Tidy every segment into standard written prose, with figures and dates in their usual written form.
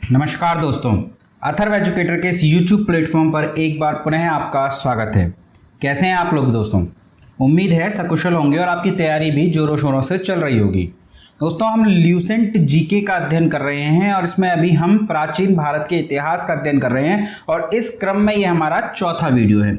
नमस्कार दोस्तों, अथर्व एजुकेटर के इस YouTube प्लेटफॉर्म पर एक बार पुनः आपका स्वागत है। कैसे हैं आप लोग दोस्तों? उम्मीद है सकुशल होंगे और आपकी तैयारी भी जोरों शोरों से चल रही होगी। दोस्तों, हम ल्यूसेंट जीके का अध्ययन कर रहे हैं और इसमें अभी हम प्राचीन भारत के इतिहास का अध्ययन कर रहे हैं और इस क्रम में ये हमारा चौथा वीडियो है।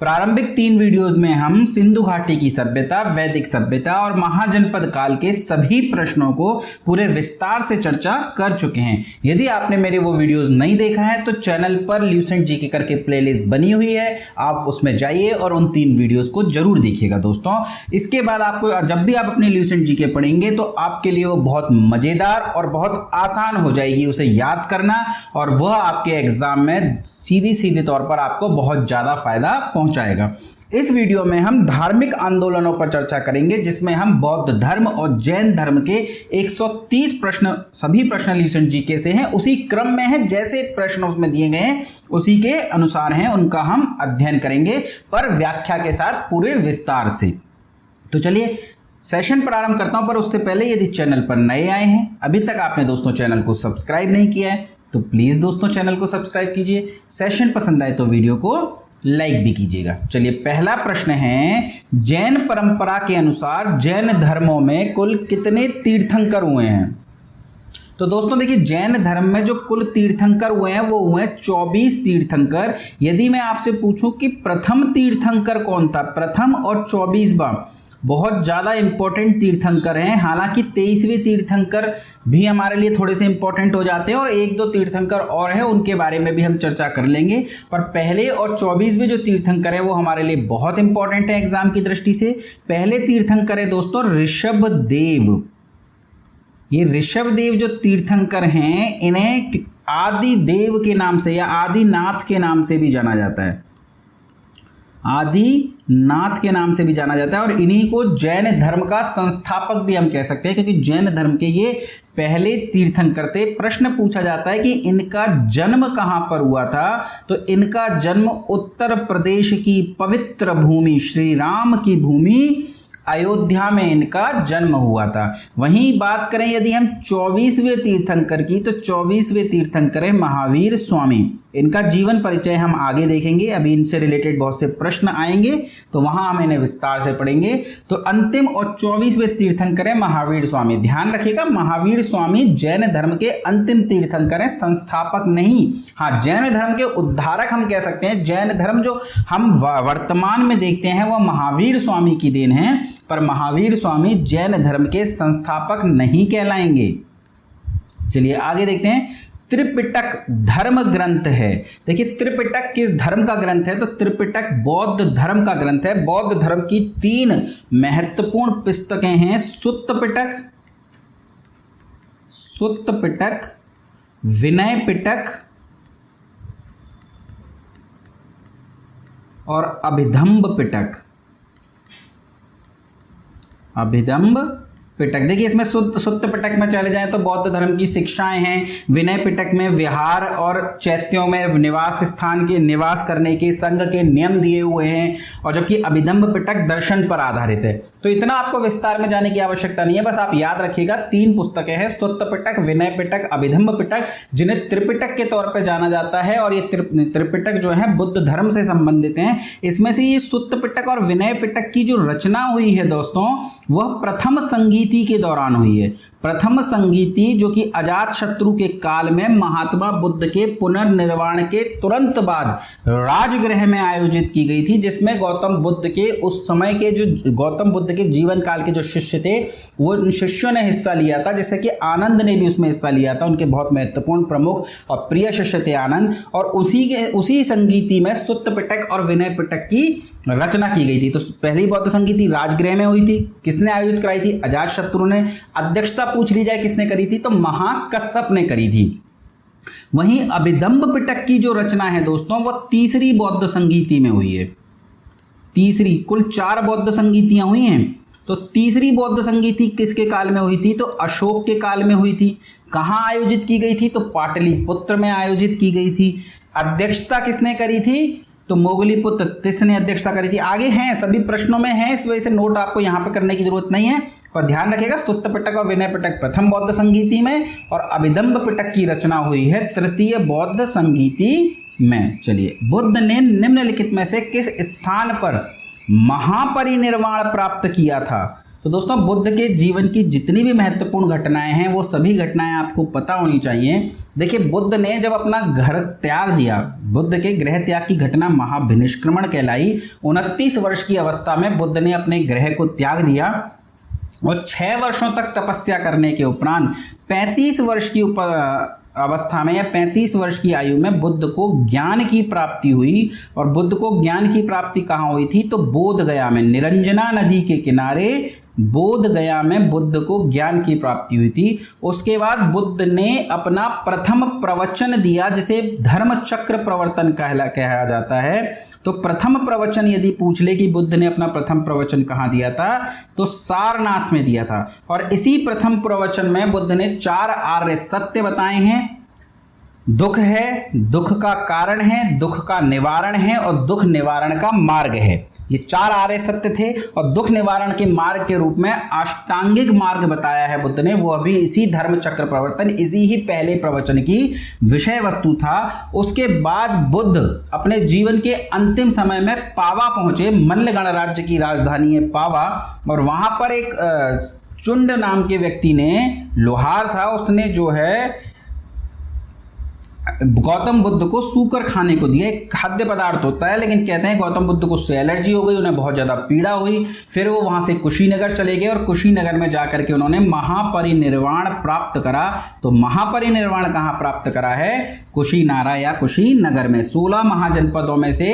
प्रारंभिक 3 वीडियोस में हम सिंधु घाटी की सभ्यता, वैदिक सभ्यता और महाजनपद काल के सभी प्रश्नों को पूरे विस्तार से चर्चा कर चुके हैं। यदि आपने मेरे वो वीडियोस नहीं देखा है तो चैनल पर ल्यूसेंट जीके करके प्लेलिस्ट बनी हुई है, आप उसमें जाइए और उन 3 वीडियोस को जरूर देखिएगा दोस्तों। इसके बाद आपको जब भी आप अपनी ल्यूसेंट जीके पढ़ेंगे तो आपके लिए वो बहुत मजेदार और बहुत आसान हो जाएगी उसे याद करना, और वह आपके एग्जाम में सीधे तौर पर आपको बहुत ज्यादा फायदा पहुंचाएगा। इस वीडियो में हम धार्मिक आंदोलनों पर चर्चा करेंगे, जिसमें हम बौद्ध धर्म और जैन धर्म के 130 प्रश्न, सभी प्रश्न ल्यूसेंट जीके से हैं, उसी क्रम में है जैसे प्रश्न उसमें दिए गए हैं उसी के अनुसार हैं, उनका हम अध्ययन करेंगे पर व्याख्या के साथ पूरे विस्तार से। तो चलिए सेशन प्रारंभ करता हूं, पर उससे पहले यदि चैनल पर नए आए हैं, अभी तक आपने दोस्तों चैनल को सब्सक्राइब नहीं किया है तो प्लीज दोस्तों चैनल को सब्सक्राइब कीजिए। सेशन पसंद आए तो वीडियो को लाइक भी कीजिएगा। चलिए पहला प्रश्न है, जैन परंपरा के अनुसार जैन धर्मों में कुल कितने तीर्थंकर हुए हैं? तो दोस्तों देखिए, जैन धर्म में जो कुल तीर्थंकर हुए हैं वो हुए 24 तीर्थंकर। यदि मैं आपसे पूछूं कि प्रथम तीर्थंकर कौन था, प्रथम और 24वां बहुत ज़्यादा इंपॉर्टेंट तीर्थंकर हैं। हालांकि 23वें तीर्थंकर भी हमारे लिए थोड़े से इंपॉर्टेंट हो जाते हैं और 1-2 तीर्थंकर और हैं, उनके बारे में भी हम चर्चा कर लेंगे। पर पहले और 24वें जो तीर्थंकर हैं वो हमारे लिए बहुत इंपॉर्टेंट है एग्जाम की दृष्टि से। पहले तीर्थंकर है दोस्तों ऋषभदेव। ये ऋषभदेव जो तीर्थंकर हैं इन्हें आदि देव के नाम से या आदिनाथ के नाम से भी जाना जाता है, आदिनाथ के नाम से भी जाना जाता है, और इन्हीं को जैन धर्म का संस्थापक भी हम कह सकते हैं, क्योंकि जैन धर्म के ये पहले तीर्थंकर थे। प्रश्न पूछा जाता है कि इनका जन्म कहां पर हुआ था, तो इनका जन्म उत्तर प्रदेश की पवित्र भूमि श्री राम की भूमि अयोध्या में इनका जन्म हुआ था। वहीं बात करें यदि हम 24वें तीर्थंकर की, तो 24वें तीर्थंकर है महावीर स्वामी। इनका जीवन परिचय हम आगे देखेंगे, अभी इनसे रिलेटेड बहुत से प्रश्न आएंगे तो वहां हम इन्हें विस्तार से पढ़ेंगे। तो अंतिम और 24वें तीर्थंकर है महावीर स्वामी। ध्यान रखिएगा, महावीर स्वामी जैन धर्म के अंतिम तीर्थंकर हैं, संस्थापक नहीं। हाँ, जैन धर्म के उद्धारक हम कह सकते हैं। जैन धर्म जो हम वर्तमान में देखते हैं वह महावीर स्वामी की देन है, पर महावीर स्वामी जैन धर्म के संस्थापक नहीं कहलाएंगे। चलिए आगे देखते हैं। त्रिपिटक धर्म ग्रंथ है। देखिए त्रिपिटक किस धर्म का ग्रंथ है, तो त्रिपिटक बौद्ध धर्म का ग्रंथ है। बौद्ध धर्म की 3 महत्वपूर्ण पुस्तकें हैं, सुत्त पिटक, विनय पिटक और अभिधम्ब पिटक। देखिए इसमें सुत्त पिटक में चले जाएं तो बौद्ध धर्म की शिक्षाएं हैं, विनय पिटक में विहार और चैत्यों में निवास करने के संघ के नियम दिए हुए हैं, और जबकि अभिधम्ब पिटक दर्शन पर आधारित है। तो इतना आपको विस्तार में जाने की आवश्यकता नहीं है, बस आप याद रखिएगा 3 पुस्तकें हैं, सुत्त पिटक, विनय पिटक, अभिधम्ब पिटक, जिन्हें त्रिपिटक के तौर पर जाना जाता है। और ये त्रिपिटक जो है बुद्ध धर्म से संबंधित हैं। इसमें से ये सुत्त पिटक और विनय पिटक की जो रचना हुई है दोस्तों, वह प्रथम संगीति के दौरान हुई है। प्रथम संगीति जो कि अजातशत्रु के काल में महात्मा बुद्ध के पुनर्निर्वाण के तुरंत बाद राजगृह में आयोजित की गई थी, जिसमें गौतम बुद्ध के उस समय के जो गौतम बुद्ध के जीवन काल के जो शिष्य थे वो शिष्यों ने हिस्सा लिया था, जैसे कि आनंद ने भी उसमें हिस्सा लिया था। उनके बहुत महत्वपूर्ण प्रमुख और प्रिय शिष्य थे आनंद, और उसी संगीति में सुत्त पिटक और विनय पिटक की रचना की गई थी। तो पहली बौद्ध संगीति राजगृह में हुई थी। किसने आयोजित कराई थी? अजातशत्रु ने। अध्यक्षता पूछ ली जाए किसने करी थी, तो महाकश्यप ने करी थी। वहीं अभिधम्ब पिटक की जो रचना है दोस्तों, वह तीसरी बौद्ध संगीति में हुई है। तीसरी, कुल 4 बौद्ध संगीतियां हुई हैं, तो तीसरी बौद्ध संगीति किसके काल में हुई थी, तो अशोक के काल में हुई थी। कहां आयोजित की गई थी, तो पाटलिपुत्र में आयोजित की गई थी। अध्यक्षता किसने करी थी, तो मोगलीपुत्र तिस ने अध्यक्षता करी थी। आगे हैं, सभी प्रश्नों में है, इस वजह से नोट आपको यहां पर करने की जरूरत नहीं है। पर ध्यान रखिएगा, सुत्त पिटक और विनय पिटक प्रथम बौद्ध संगीति में और अभिधम्ब पिटक की रचना हुई है तृतीय बौद्ध संगीति में। चलिए, बुद्ध ने निम्नलिखित में से किस स्थान पर महापरिनिर्वाण प्राप्त किया था? तो दोस्तों, बुद्ध के जीवन की जितनी भी महत्वपूर्ण घटनाएं हैं वो सभी घटनाएं आपको पता होनी चाहिए। देखिए, बुद्ध ने जब अपना घर त्याग दिया, बुद्ध के गृह त्याग की घटना महाभिनिष्क्रमण कहलाई। 29 वर्ष की अवस्था में बुद्ध ने अपने गृह को त्याग दिया और 6 वर्षों तक तपस्या करने के उपरांत 35 वर्ष की अवस्था में या 35 वर्ष की आयु में बुद्ध को ज्ञान की प्राप्ति हुई। और बुद्ध को ज्ञान की प्राप्ति कहाँ हुई थी? तो बोध गया में, निरंजना नदी के किनारे बोध गया में बुद्ध को ज्ञान की प्राप्ति हुई थी। उसके बाद बुद्ध ने अपना प्रथम प्रवचन दिया, जिसे धर्म चक्र प्रवर्तन कहा जाता है। तो प्रथम प्रवचन यदि पूछ ले कि बुद्ध ने अपना प्रथम प्रवचन कहाँ दिया था, तो सारनाथ में दिया था। और इसी प्रथम प्रवचन में बुद्ध ने 4 आर्य सत्य बताए हैं। दुख है, दुख का कारण है, दुख का निवारण है और दुख निवारण का मार्ग है। ये 4 आर्य सत्य थे और दुख निवारण के मार्ग के रूप में अष्टांगिक मार्ग बताया है बुद्ध ने। वो अभी इसी धर्म चक्र प्रवर्तन, इसी ही पहले प्रवचन की विषय वस्तु था। उसके बाद बुद्ध अपने जीवन के अंतिम समय में पावा पहुंचे। मल्ल गणराज्य की राजधानी है पावा, और वहां पर एक चुंड नाम के व्यक्ति ने, लोहार था, उसने जो है गौतम बुद्ध को सूकर खाने को दिया। एक खाद्य पदार्थ होता है, लेकिन कहते हैं गौतम बुद्ध को उससे एलर्जी हो गई, उन्हें बहुत ज़्यादा पीड़ा हुई। फिर वो वहाँ से कुशीनगर चले गए और कुशीनगर में जाकर के उन्होंने महापरिनिर्वाण प्राप्त करा। तो महापरिनिर्वाण कहाँ प्राप्त करा है? कुशीनारा या कुशीनगर में। 16 महाजनपदों में से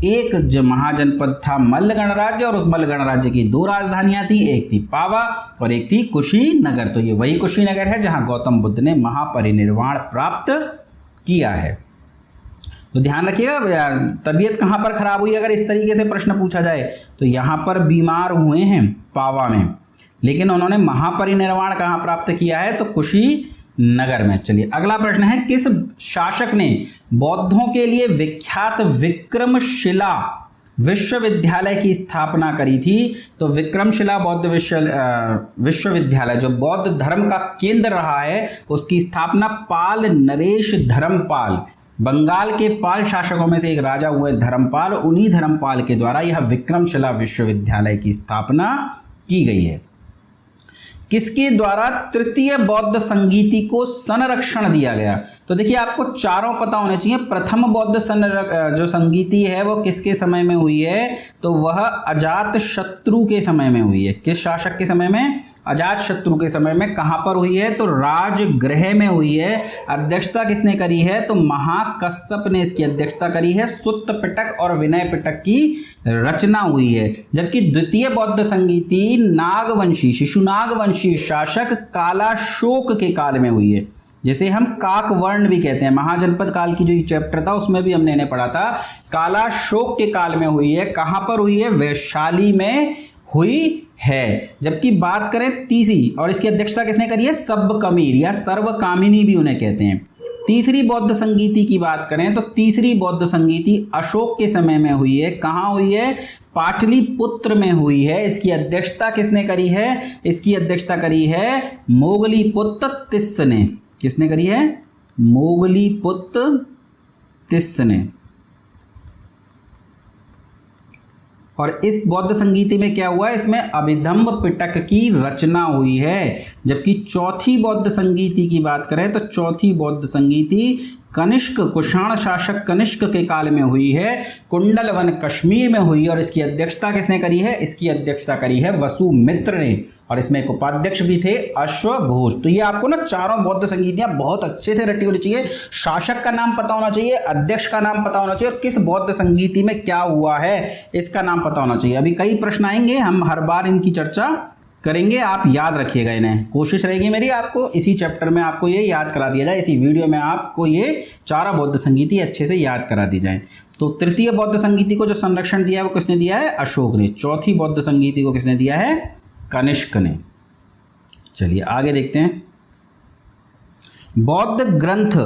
एक महाजनपद था मल्ल गणराज्य, और उस मल्ल गणराज्य की 2 राजधानियां थी, एक थी पावा और एक थी कुशीनगर। तो ये वही कुशीनगर है जहाँ गौतम बुद्ध ने महापरिनिर्वाण प्राप्त किया है। तो ध्यान रखिएगा, तबीयत कहाँ पर खराब हुई अगर इस तरीके से प्रश्न पूछा जाए तो यहाँ पर बीमार हुए हैं पावा में, लेकिन उन्होंने महापरिनिर्वाण कहाँ प्राप्त किया है? तो कुशीनगर में। चलिए, अगला प्रश्न है, किस शासक ने बौद्धों के लिए विख्यात विक्रमशिला विश्वविद्यालय की स्थापना करी थी? तो विक्रमशिला बौद्ध विश्वविद्यालय जो बौद्ध धर्म का केंद्र रहा है, उसकी स्थापना पाल नरेश धर्मपाल, बंगाल के पाल शासकों में से एक राजा हुए धर्मपाल, उन्हीं धर्मपाल के द्वारा यह विक्रमशिला विश्वविद्यालय की स्थापना की गई है। किसके द्वारा तृतीय बौद्ध संगीति को संरक्षण दिया गया? तो देखिए, आपको चारों पता होने चाहिए। प्रथम बौद्ध जो संगीति है वो किसके समय में हुई है? तो वह अजात शत्रु के समय में हुई है। किस शासक के समय में? अजात शत्रु के समय में। कहाँ पर हुई है? तो राजगृह में हुई है। अध्यक्षता किसने करी है? तो महाकश्यप ने इसकी अध्यक्षता करी है। सुत्त पिटक और विनय पिटक की रचना हुई है। जबकि द्वितीय बौद्ध संगीति नागवंशी, शिशुनागवंशी शासक कालाशोक के काल में हुई है, जिसे हम काकवर्ण भी कहते हैं। महाजनपद काल की जो चैप्टर था उसमें भी हमने इन्हें पढ़ा था। कालाशोक के काल में हुई है। कहाँ पर हुई है? वैशाली में हुई है। जबकि बात करें तीसरी, और इसकी अध्यक्षता किसने करी है? सबकमीर या सर्वकामिनी भी उन्हें कहते हैं। तीसरी बौद्ध संगीति की बात करें तो तीसरी बौद्ध संगीति अशोक के समय में हुई है। कहाँ हुई है? पाटलिपुत्र में हुई है। इसकी अध्यक्षता किसने करी है? इसकी अध्यक्षता करी है मोगलीपुत्र तिस्स ने। किसने करी है? मोगलीपुत्र तिस्स ने। और इस बौद्ध संगीति में क्या हुआ? इसमें अभिधम्ब पिटक की रचना हुई है। जबकि चौथी बौद्ध संगीति की बात करें तो चौथी बौद्ध संगीति कनिष्क, कुषाण शासक कनिष्क के काल में हुई है। कुंडलवन कश्मीर में हुई, और इसकी अध्यक्षता किसने करी है? इसकी अध्यक्षता करी है वसुमित्र ने, और इसमें एक उपाध्यक्ष भी थे अश्वघोष। तो ये आपको ना चारों बौद्ध संगीतियां बहुत अच्छे से रटी होनी चाहिए। शासक का नाम पता होना चाहिए, अध्यक्ष का नाम पता होना चाहिए, और किस बौद्ध संगीति में क्या हुआ है इसका नाम पता होना चाहिए। अभी कई प्रश्न आएंगे, हम हर बार इनकी चर्चा करेंगे, आप याद रखिएगा इन्हें। कोशिश रहेगी मेरी आपको इसी चैप्टर में आपको ये याद करा दिया जाए, इसी वीडियो में आपको ये चारों बौद्ध संगीति अच्छे से याद करा दी जाए। तो तृतीय बौद्ध संगीति को जो संरक्षण दिया है वो किसने दिया है? अशोक ने। चौथी बौद्ध संगीति को किसने दिया है? कनिष्क ने। चलिए आगे देखते हैं। बौद्ध ग्रंथ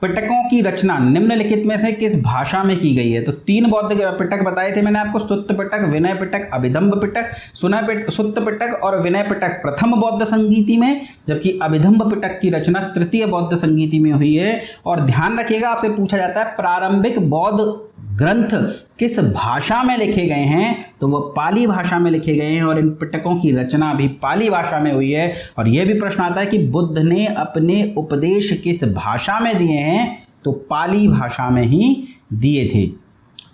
पिटकों की रचना निम्नलिखित में से किस भाषा में की गई है? तो 3 बौद्ध पिटक बताए थे मैंने आपको, सुत्त पिटक, विनय पिटक, अभिधम्ब पिटक। सुत्त पिटक और विनय पिटक प्रथम बौद्ध संगीति में, जबकि अभिधम्ब पिटक की रचना तृतीय बौद्ध संगीति में हुई है। और ध्यान रखिएगा, आपसे पूछा जाता है प्रारंभिक बौद्ध ग्रंथ किस भाषा में लिखे गए हैं, तो वो पाली भाषा में लिखे गए हैं और इन पिटकों की रचना भी पाली भाषा में हुई है। और यह भी प्रश्न आता है कि बुद्ध ने अपने उपदेश किस भाषा में दिए हैं, तो पाली भाषा में ही दिए थे।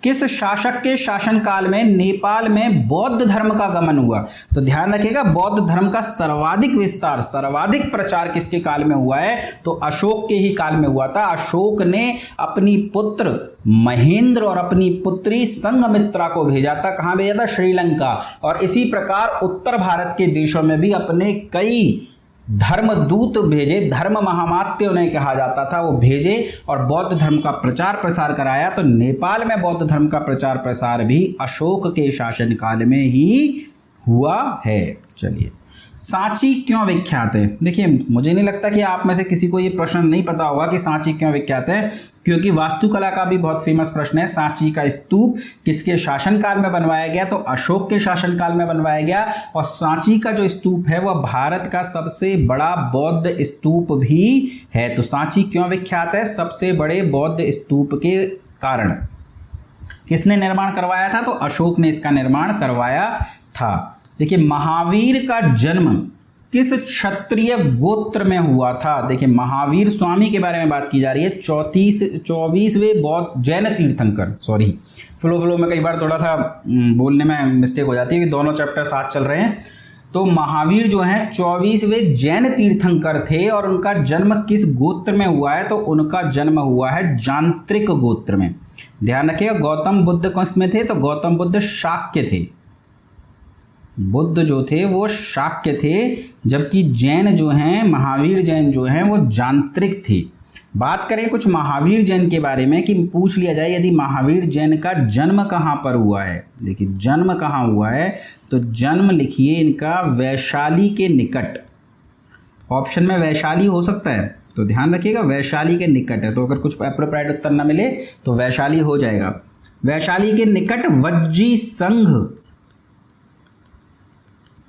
किस शासक के शासनकाल में नेपाल में बौद्ध धर्म का गमन हुआ? तो ध्यान रखिएगा, बौद्ध धर्म का सर्वाधिक विस्तार, सर्वाधिक प्रचार किसके काल में हुआ है? तो अशोक के ही काल में हुआ था। अशोक ने अपनी पुत्र महेंद्र और अपनी पुत्री संघमित्रा को भेजा था। कहाँ भेजा था? श्रीलंका। और इसी प्रकार उत्तर भारत के देशों में भी अपने कई धर्मदूत भेजे, धर्म महामात्य उन्हें कहा जाता था, वो भेजे और बौद्ध धर्म का प्रचार प्रसार कराया। तो नेपाल में बौद्ध धर्म का प्रचार प्रसार भी अशोक के शासनकाल में ही हुआ है। चलिए, सांची क्यों विख्यात है? देखिए, मुझे नहीं लगता कि आप में से किसी को ये प्रश्न नहीं पता होगा कि सांची क्यों विख्यात है, क्योंकि वास्तुकला का भी बहुत फेमस प्रश्न है। सांची का स्तूप किसके शासनकाल में बनवाया गया? तो अशोक के शासनकाल में बनवाया गया। और सांची का जो स्तूप है वह भारत का सबसे बड़ा बौद्ध स्तूप भी है। तो सांची क्यों विख्यात है? सबसे बड़े बौद्ध स्तूप के कारण। किसने निर्माण करवाया था? तो अशोक ने इसका निर्माण करवाया था। देखिए, महावीर का जन्म किस क्षत्रिय गोत्र में हुआ था? देखिए, महावीर स्वामी के बारे में बात की जा रही है। 24वें बौद्ध जैन तीर्थंकर, सॉरी फ्लो में कई बार थोड़ा सा बोलने में मिस्टेक हो जाती है कि दोनों चैप्टर साथ चल रहे हैं। तो महावीर जो हैं 24वें जैन तीर्थंकर थे और उनका जन्म किस गोत्र में हुआ है? तो उनका जन्म हुआ है जांत्रिक गोत्र में। ध्यान रखिएगा, गौतम बुद्ध किस में थे? तो गौतम बुद्ध शाक्य थे। बुद्ध जो थे वो शाक्य थे, जबकि जैन जो हैं, महावीर जैन जो हैं, वो जांत्रिक थे। बात करें कुछ महावीर जैन के बारे में कि पूछ लिया जाए यदि महावीर जैन का जन्म कहाँ पर हुआ है। देखिए, जन्म कहाँ हुआ है? तो जन्म लिखिए इनका वैशाली के निकट। ऑप्शन में वैशाली हो सकता है, तो ध्यान रखिएगा वैशाली के निकट है। तो अगर कुछ एप्रोप्रिएट उत्तर न मिले तो वैशाली हो जाएगा। वैशाली के निकट वज्जी संघ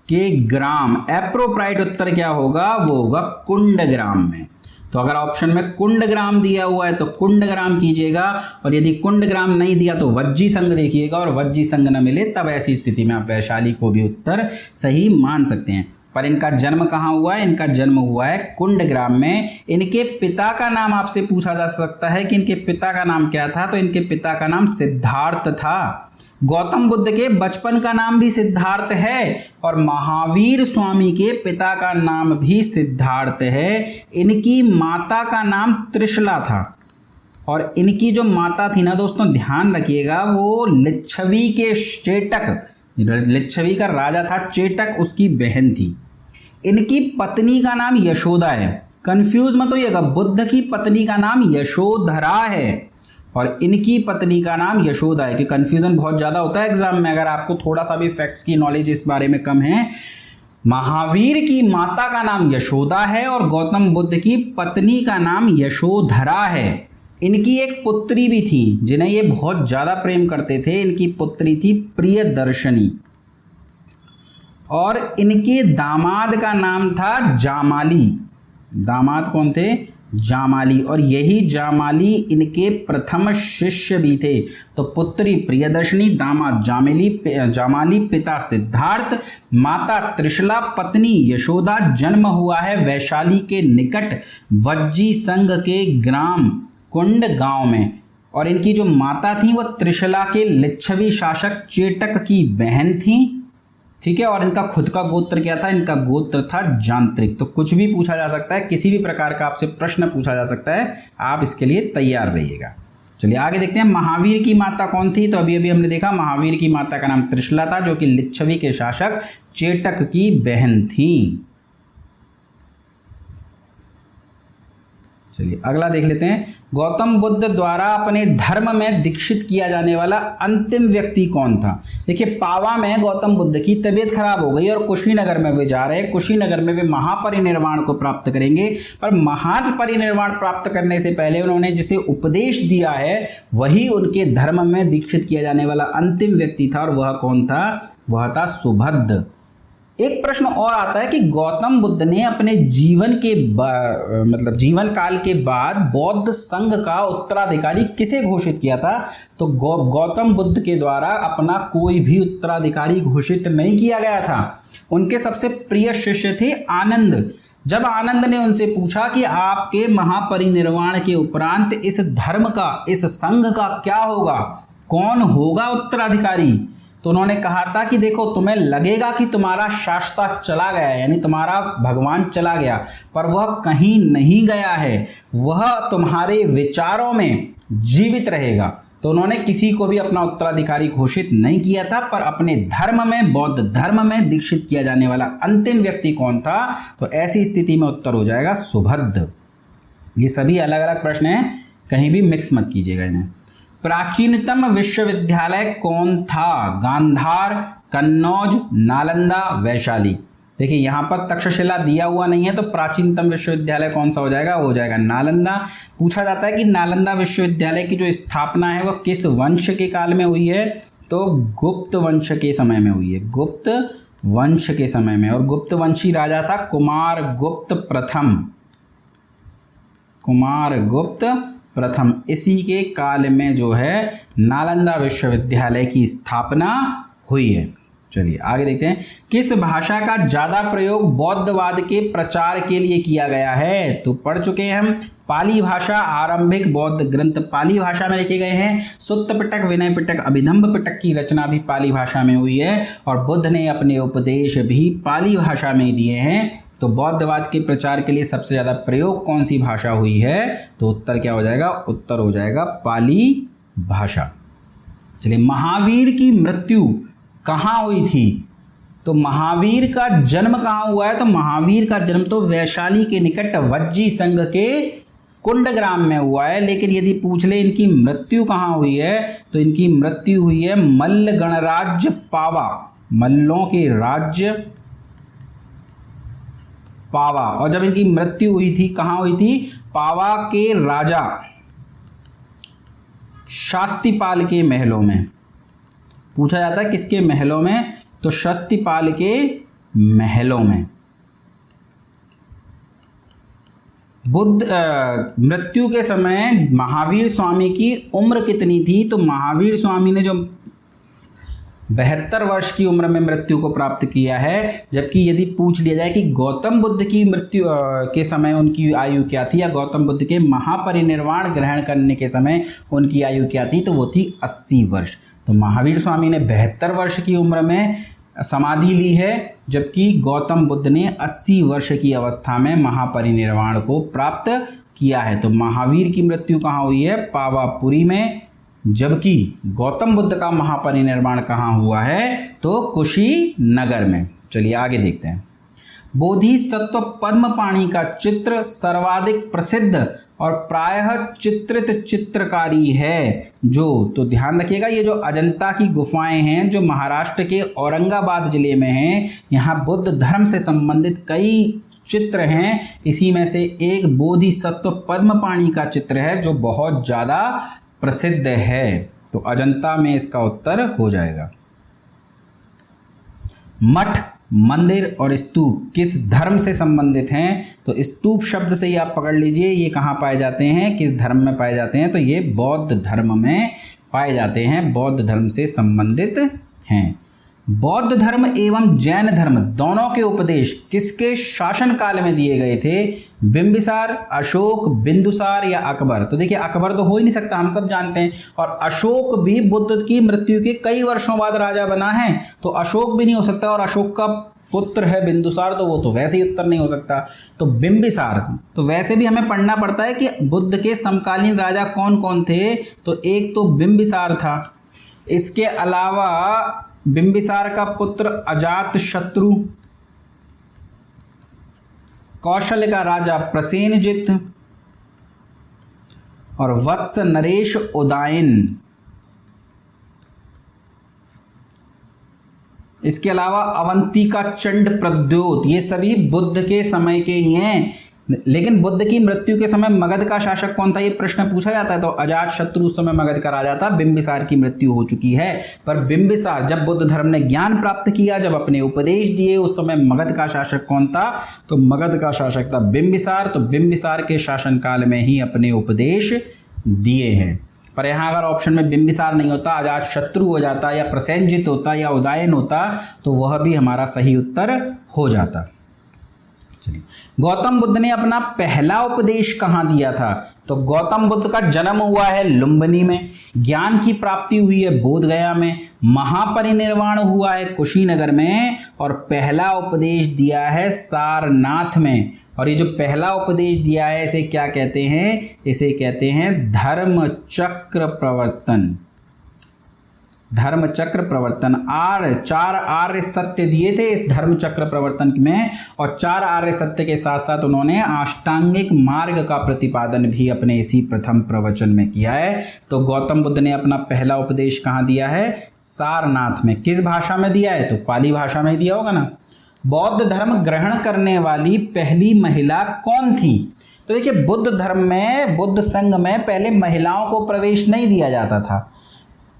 के ग्राम, एप्रोप्राइट उत्तर क्या होगा? वो होगा कुंड ग्राम में। तो अगर ऑप्शन में कुंड ग्राम दिया हुआ है तो कुंड ग्राम कीजिएगा, और यदि कुंड ग्राम नहीं दिया तो वज्जी संघ देखिएगा, और वज्जी संघ न मिले तब ऐसी स्थिति में आप वैशाली को भी उत्तर सही मान सकते हैं। पर इनका जन्म कहाँ हुआ है? इनका जन्म हुआ है कुंड ग्राम में। इनके पिता का नाम आपसे पूछा जा सकता है कि इनके पिता का नाम क्या था? तो इनके पिता का नाम सिद्धार्थ था। गौतम बुद्ध के बचपन का नाम भी सिद्धार्थ है और महावीर स्वामी के पिता का नाम भी सिद्धार्थ है। इनकी माता का नाम त्रिशला था, और इनकी जो माता थी ना दोस्तों, ध्यान रखिएगा, वो लिच्छवी के चेटक, लिच्छवी का राजा था चेटक, उसकी बहन थी। इनकी पत्नी का नाम यशोदा है। कंफ्यूज मत होइएगा, बुद्ध की पत्नी का नाम यशोधरा है और इनकी पत्नी का नाम यशोदा है, कि कंफ्यूजन बहुत ज़्यादा होता है एग्जाम में अगर आपको थोड़ा सा भी फैक्ट्स की नॉलेज इस बारे में कम है। महावीर की माता का नाम यशोदा है और गौतम बुद्ध की पत्नी का नाम यशोधरा है। इनकी एक पुत्री भी थी जिन्हें ये बहुत ज़्यादा प्रेम करते थे। इनकी पुत्री थी प्रियदर्शनी और इनके दामाद का नाम था जामाली। दामाद कौन थे? जामाली। और यही जामाली इनके प्रथम शिष्य भी थे। तो पुत्री प्रियदर्शनी, दामाद जामाली, पिता सिद्धार्थ, माता त्रिशला, पत्नी यशोदा। जन्म हुआ है वैशाली के निकट वज्जी संघ के ग्राम कुंड गांव में। और इनकी जो माता थी वह त्रिशला के लिच्छवी शासक चेटक की बहन थी। ठीक है, और इनका खुद का गोत्र क्या था? इनका गोत्र था जांत्रिक। तो कुछ भी पूछा जा सकता है, किसी भी प्रकार का आपसे प्रश्न पूछा जा सकता है, आप इसके लिए तैयार रहिएगा। चलिए आगे देखते हैं, महावीर की माता कौन थी? तो अभी अभी हमने देखा महावीर की माता का नाम त्रिशला था, जो कि लिच्छवी के शासक चेटक की बहन थी। चलिए अगला देख लेते हैं। गौतम बुद्ध द्वारा अपने धर्म में दीक्षित किया जाने वाला अंतिम व्यक्ति कौन था? देखिए पावा में गौतम बुद्ध की तबीयत खराब हो गई और कुशीनगर में वे जा रहे हैं। कुशीनगर में वे महापरिनिर्वाण को प्राप्त करेंगे, पर महापरिनिर्वाण प्राप्त करने से पहले उन्होंने जिसे उपदेश दिया है वही उनके धर्म में दीक्षित किया जाने वाला अंतिम व्यक्ति था। और वह कौन था? वह था सुभद्र। एक प्रश्न और आता है कि गौतम बुद्ध ने अपने जीवन के मतलब जीवन काल के बाद बौद्ध संघ का उत्तराधिकारी किसे घोषित किया था? तो गौतम बुद्ध के द्वारा अपना कोई भी उत्तराधिकारी घोषित नहीं किया गया था। उनके सबसे प्रिय शिष्य थे आनंद। जब आनंद ने उनसे पूछा कि आपके महापरिनिर्वाण के उपरांत इस धर्म का, इस संघ का क्या होगा, कौन होगा उत्तराधिकारी, तो उन्होंने कहा था कि देखो तुम्हें लगेगा कि तुम्हारा शास्ता चला गया है, यानी तुम्हारा भगवान चला गया, पर वह कहीं नहीं गया है, वह तुम्हारे विचारों में जीवित रहेगा। तो उन्होंने किसी को भी अपना उत्तराधिकारी घोषित नहीं किया था, पर अपने धर्म में, बौद्ध धर्म में दीक्षित किया जाने वाला अंतिम व्यक्ति कौन था? तो ऐसी स्थिति में उत्तर हो जाएगा सुभद्र। ये सभी अलग अलग प्रश्न हैं, कहीं भी मिक्स मत कीजिएगा इन्हें। प्राचीनतम विश्वविद्यालय कौन था? गांधार, कन्नौज, नालंदा, वैशाली। देखिए यहाँ पर तक्षशिला दिया हुआ नहीं है, तो प्राचीनतम विश्वविद्यालय कौन सा हो जाएगा? वो हो जाएगा नालंदा। पूछा जाता है कि नालंदा विश्वविद्यालय की जो स्थापना है वो किस वंश के काल में हुई है? तो गुप्त वंश के समय में हुई है, गुप्त वंश के समय में। और गुप्त वंशी राजा था कुमारगुप्त प्रथम, कुमारगुप्त प्रथम। इसी के काल में जो है नालंदा विश्वविद्यालय की स्थापना हुई है। चलिए आगे देखते हैं। किस भाषा का ज़्यादा प्रयोग बौद्धवाद के प्रचार के लिए किया गया है? तो पढ़ चुके हैं हम। पाली भाषा, आरंभिक बौद्ध ग्रंथ पाली भाषा में लिखे गए हैं। सुत्त पिटक, विनय पिटक, अभिधम्ब पिटक की रचना भी पाली भाषा में हुई है, और बुद्ध ने अपने उपदेश भी पाली भाषा में दिए हैं। तो बौद्धवाद के प्रचार के लिए सबसे ज़्यादा प्रयोग कौन सी भाषा हुई है? तो उत्तर क्या हो जाएगा? उत्तर हो जाएगा पाली भाषा। चलिए, महावीर की मृत्यु कहाँ हुई थी? तो महावीर का जन्म कहाँ हुआ है? तो महावीर का जन्म तो वैशाली के निकट वज्जी संघ के कुंडग्राम में हुआ है। लेकिन यदि पूछ ले इनकी मृत्यु कहाँ हुई है, तो इनकी मृत्यु हुई है मल्ल गणराज्य पावा, मल्लों के राज्य पावा। और जब इनकी मृत्यु हुई थी कहाँ हुई थी? पावा के राजा शास्तिपाल के महलों में। पूछा जाता है किसके महलों में? तो शास्तिपाल के महलों में। बुद्ध मृत्यु के समय महावीर स्वामी की उम्र कितनी थी? तो महावीर स्वामी ने जो 72 वर्ष की उम्र में मृत्यु को प्राप्त किया है। जबकि यदि पूछ लिया जाए कि गौतम बुद्ध की मृत्यु के समय उनकी आयु क्या थी, या गौतम बुद्ध के महापरिनिर्वाण ग्रहण करने के समय उनकी आयु क्या थी, तो वो थी 80 वर्ष। तो महावीर स्वामी ने 72 वर्ष की उम्र में समाधि ली है, जबकि गौतम बुद्ध ने 80 वर्ष की अवस्था में महापरिनिर्वाण को प्राप्त किया है। तो महावीर की मृत्यु कहाँ हुई है? पावापुरी में। जबकि गौतम बुद्ध का महापरिनिर्वाण कहाँ हुआ है? तो कुशीनगर में। चलिए आगे देखते हैं। बोधिसत्व पद्मपाणि का चित्र सर्वाधिक प्रसिद्ध और प्रायः चित्रित चित्रकारी है जो, तो ध्यान रखिएगा, ये जो अजंता की गुफाएं हैं जो महाराष्ट्र के औरंगाबाद जिले में हैं, यहाँ बुद्ध धर्म से संबंधित कई चित्र हैं। इसी में से एक बोधिसत्व पद्मपाणि का चित्र है जो बहुत ज़्यादा प्रसिद्ध है। तो अजंता में इसका उत्तर हो जाएगा। मठ, मंदिर और स्तूप किस धर्म से संबंधित हैं? तो स्तूप शब्द से ही आप पकड़ लीजिए ये कहाँ पाए जाते हैं, किस धर्म में पाए जाते हैं? तो ये बौद्ध धर्म में पाए जाते हैं, बौद्ध धर्म से संबंधित हैं। बौद्ध धर्म एवं जैन धर्म दोनों के उपदेश किसके शासन काल में दिए गए थे? बिंबिसार, अशोक, बिंदुसार या अकबर? तो देखिए अकबर तो हो ही नहीं सकता, हम सब जानते हैं, और अशोक भी बुद्ध की मृत्यु के कई वर्षों बाद राजा बना है, तो अशोक भी नहीं हो सकता। और अशोक का पुत्र है बिंदुसार, तो वो तो वैसे ही उत्तर नहीं हो सकता। तो बिंबिसार। तो वैसे भी हमें पढ़ना पड़ता है कि बुद्ध के समकालीन राजा कौन कौन थे। तो एक तो बिंबिसार था, इसके अलावा बिंबिसार का पुत्र अजातशत्रु, कौशल का राजा प्रसेनजित, और वत्स नरेश उदायन। इसके अलावा अवंतिका चंड प्रद्योत, ये सभी बुद्ध के समय के ही हैं। लेकिन बुद्ध की मृत्यु के समय मगध का शासक कौन था, ये प्रश्न पूछा जाता है। तो अजातशत्रु उस समय मगध का राजा था। बिंबिसार की मृत्यु हो चुकी है। पर बिंबिसार, जब बुद्ध धर्म ने ज्ञान प्राप्त किया, जब अपने उपदेश दिए, उस समय मगध का शासक कौन था, तो मगध का शासक था बिंबिसार। तो बिंबिसार के शासनकाल में ही अपने उपदेश दिए हैं। पर यहाँ अगर ऑप्शन में बिंबिसार नहीं होता, अजातशत्रु हो जाता, या प्रसेनजित होता, या उदयन होता, तो वह भी हमारा सही उत्तर हो जाता। चलिए, गौतम बुद्ध ने अपना पहला उपदेश कहाँ दिया था, तो गौतम बुद्ध का जन्म हुआ है लुम्बिनी में, ज्ञान की प्राप्ति हुई है बोधगया में, महापरिनिर्वाण हुआ है कुशीनगर में, और पहला उपदेश दिया है सारनाथ में। और ये जो पहला उपदेश दिया है, इसे क्या कहते हैं, इसे कहते हैं धर्म चक्र प्रवर्तन। धर्म चक्र प्रवर्तन। चार आर्य सत्य दिए थे इस धर्म चक्र प्रवर्तन में, और चार आर्य सत्य के साथ साथ उन्होंने अष्टांगिक मार्ग का प्रतिपादन भी अपने इसी प्रथम प्रवचन में किया है। तो गौतम बुद्ध ने अपना पहला उपदेश कहाँ दिया है, सारनाथ में। किस भाषा में दिया है, तो पाली भाषा में दिया होगा ना। बौद्ध धर्म ग्रहण करने वाली पहली महिला कौन थी, तो देखिए बुद्ध धर्म में, बुद्ध संघ में पहले महिलाओं को प्रवेश नहीं दिया जाता था,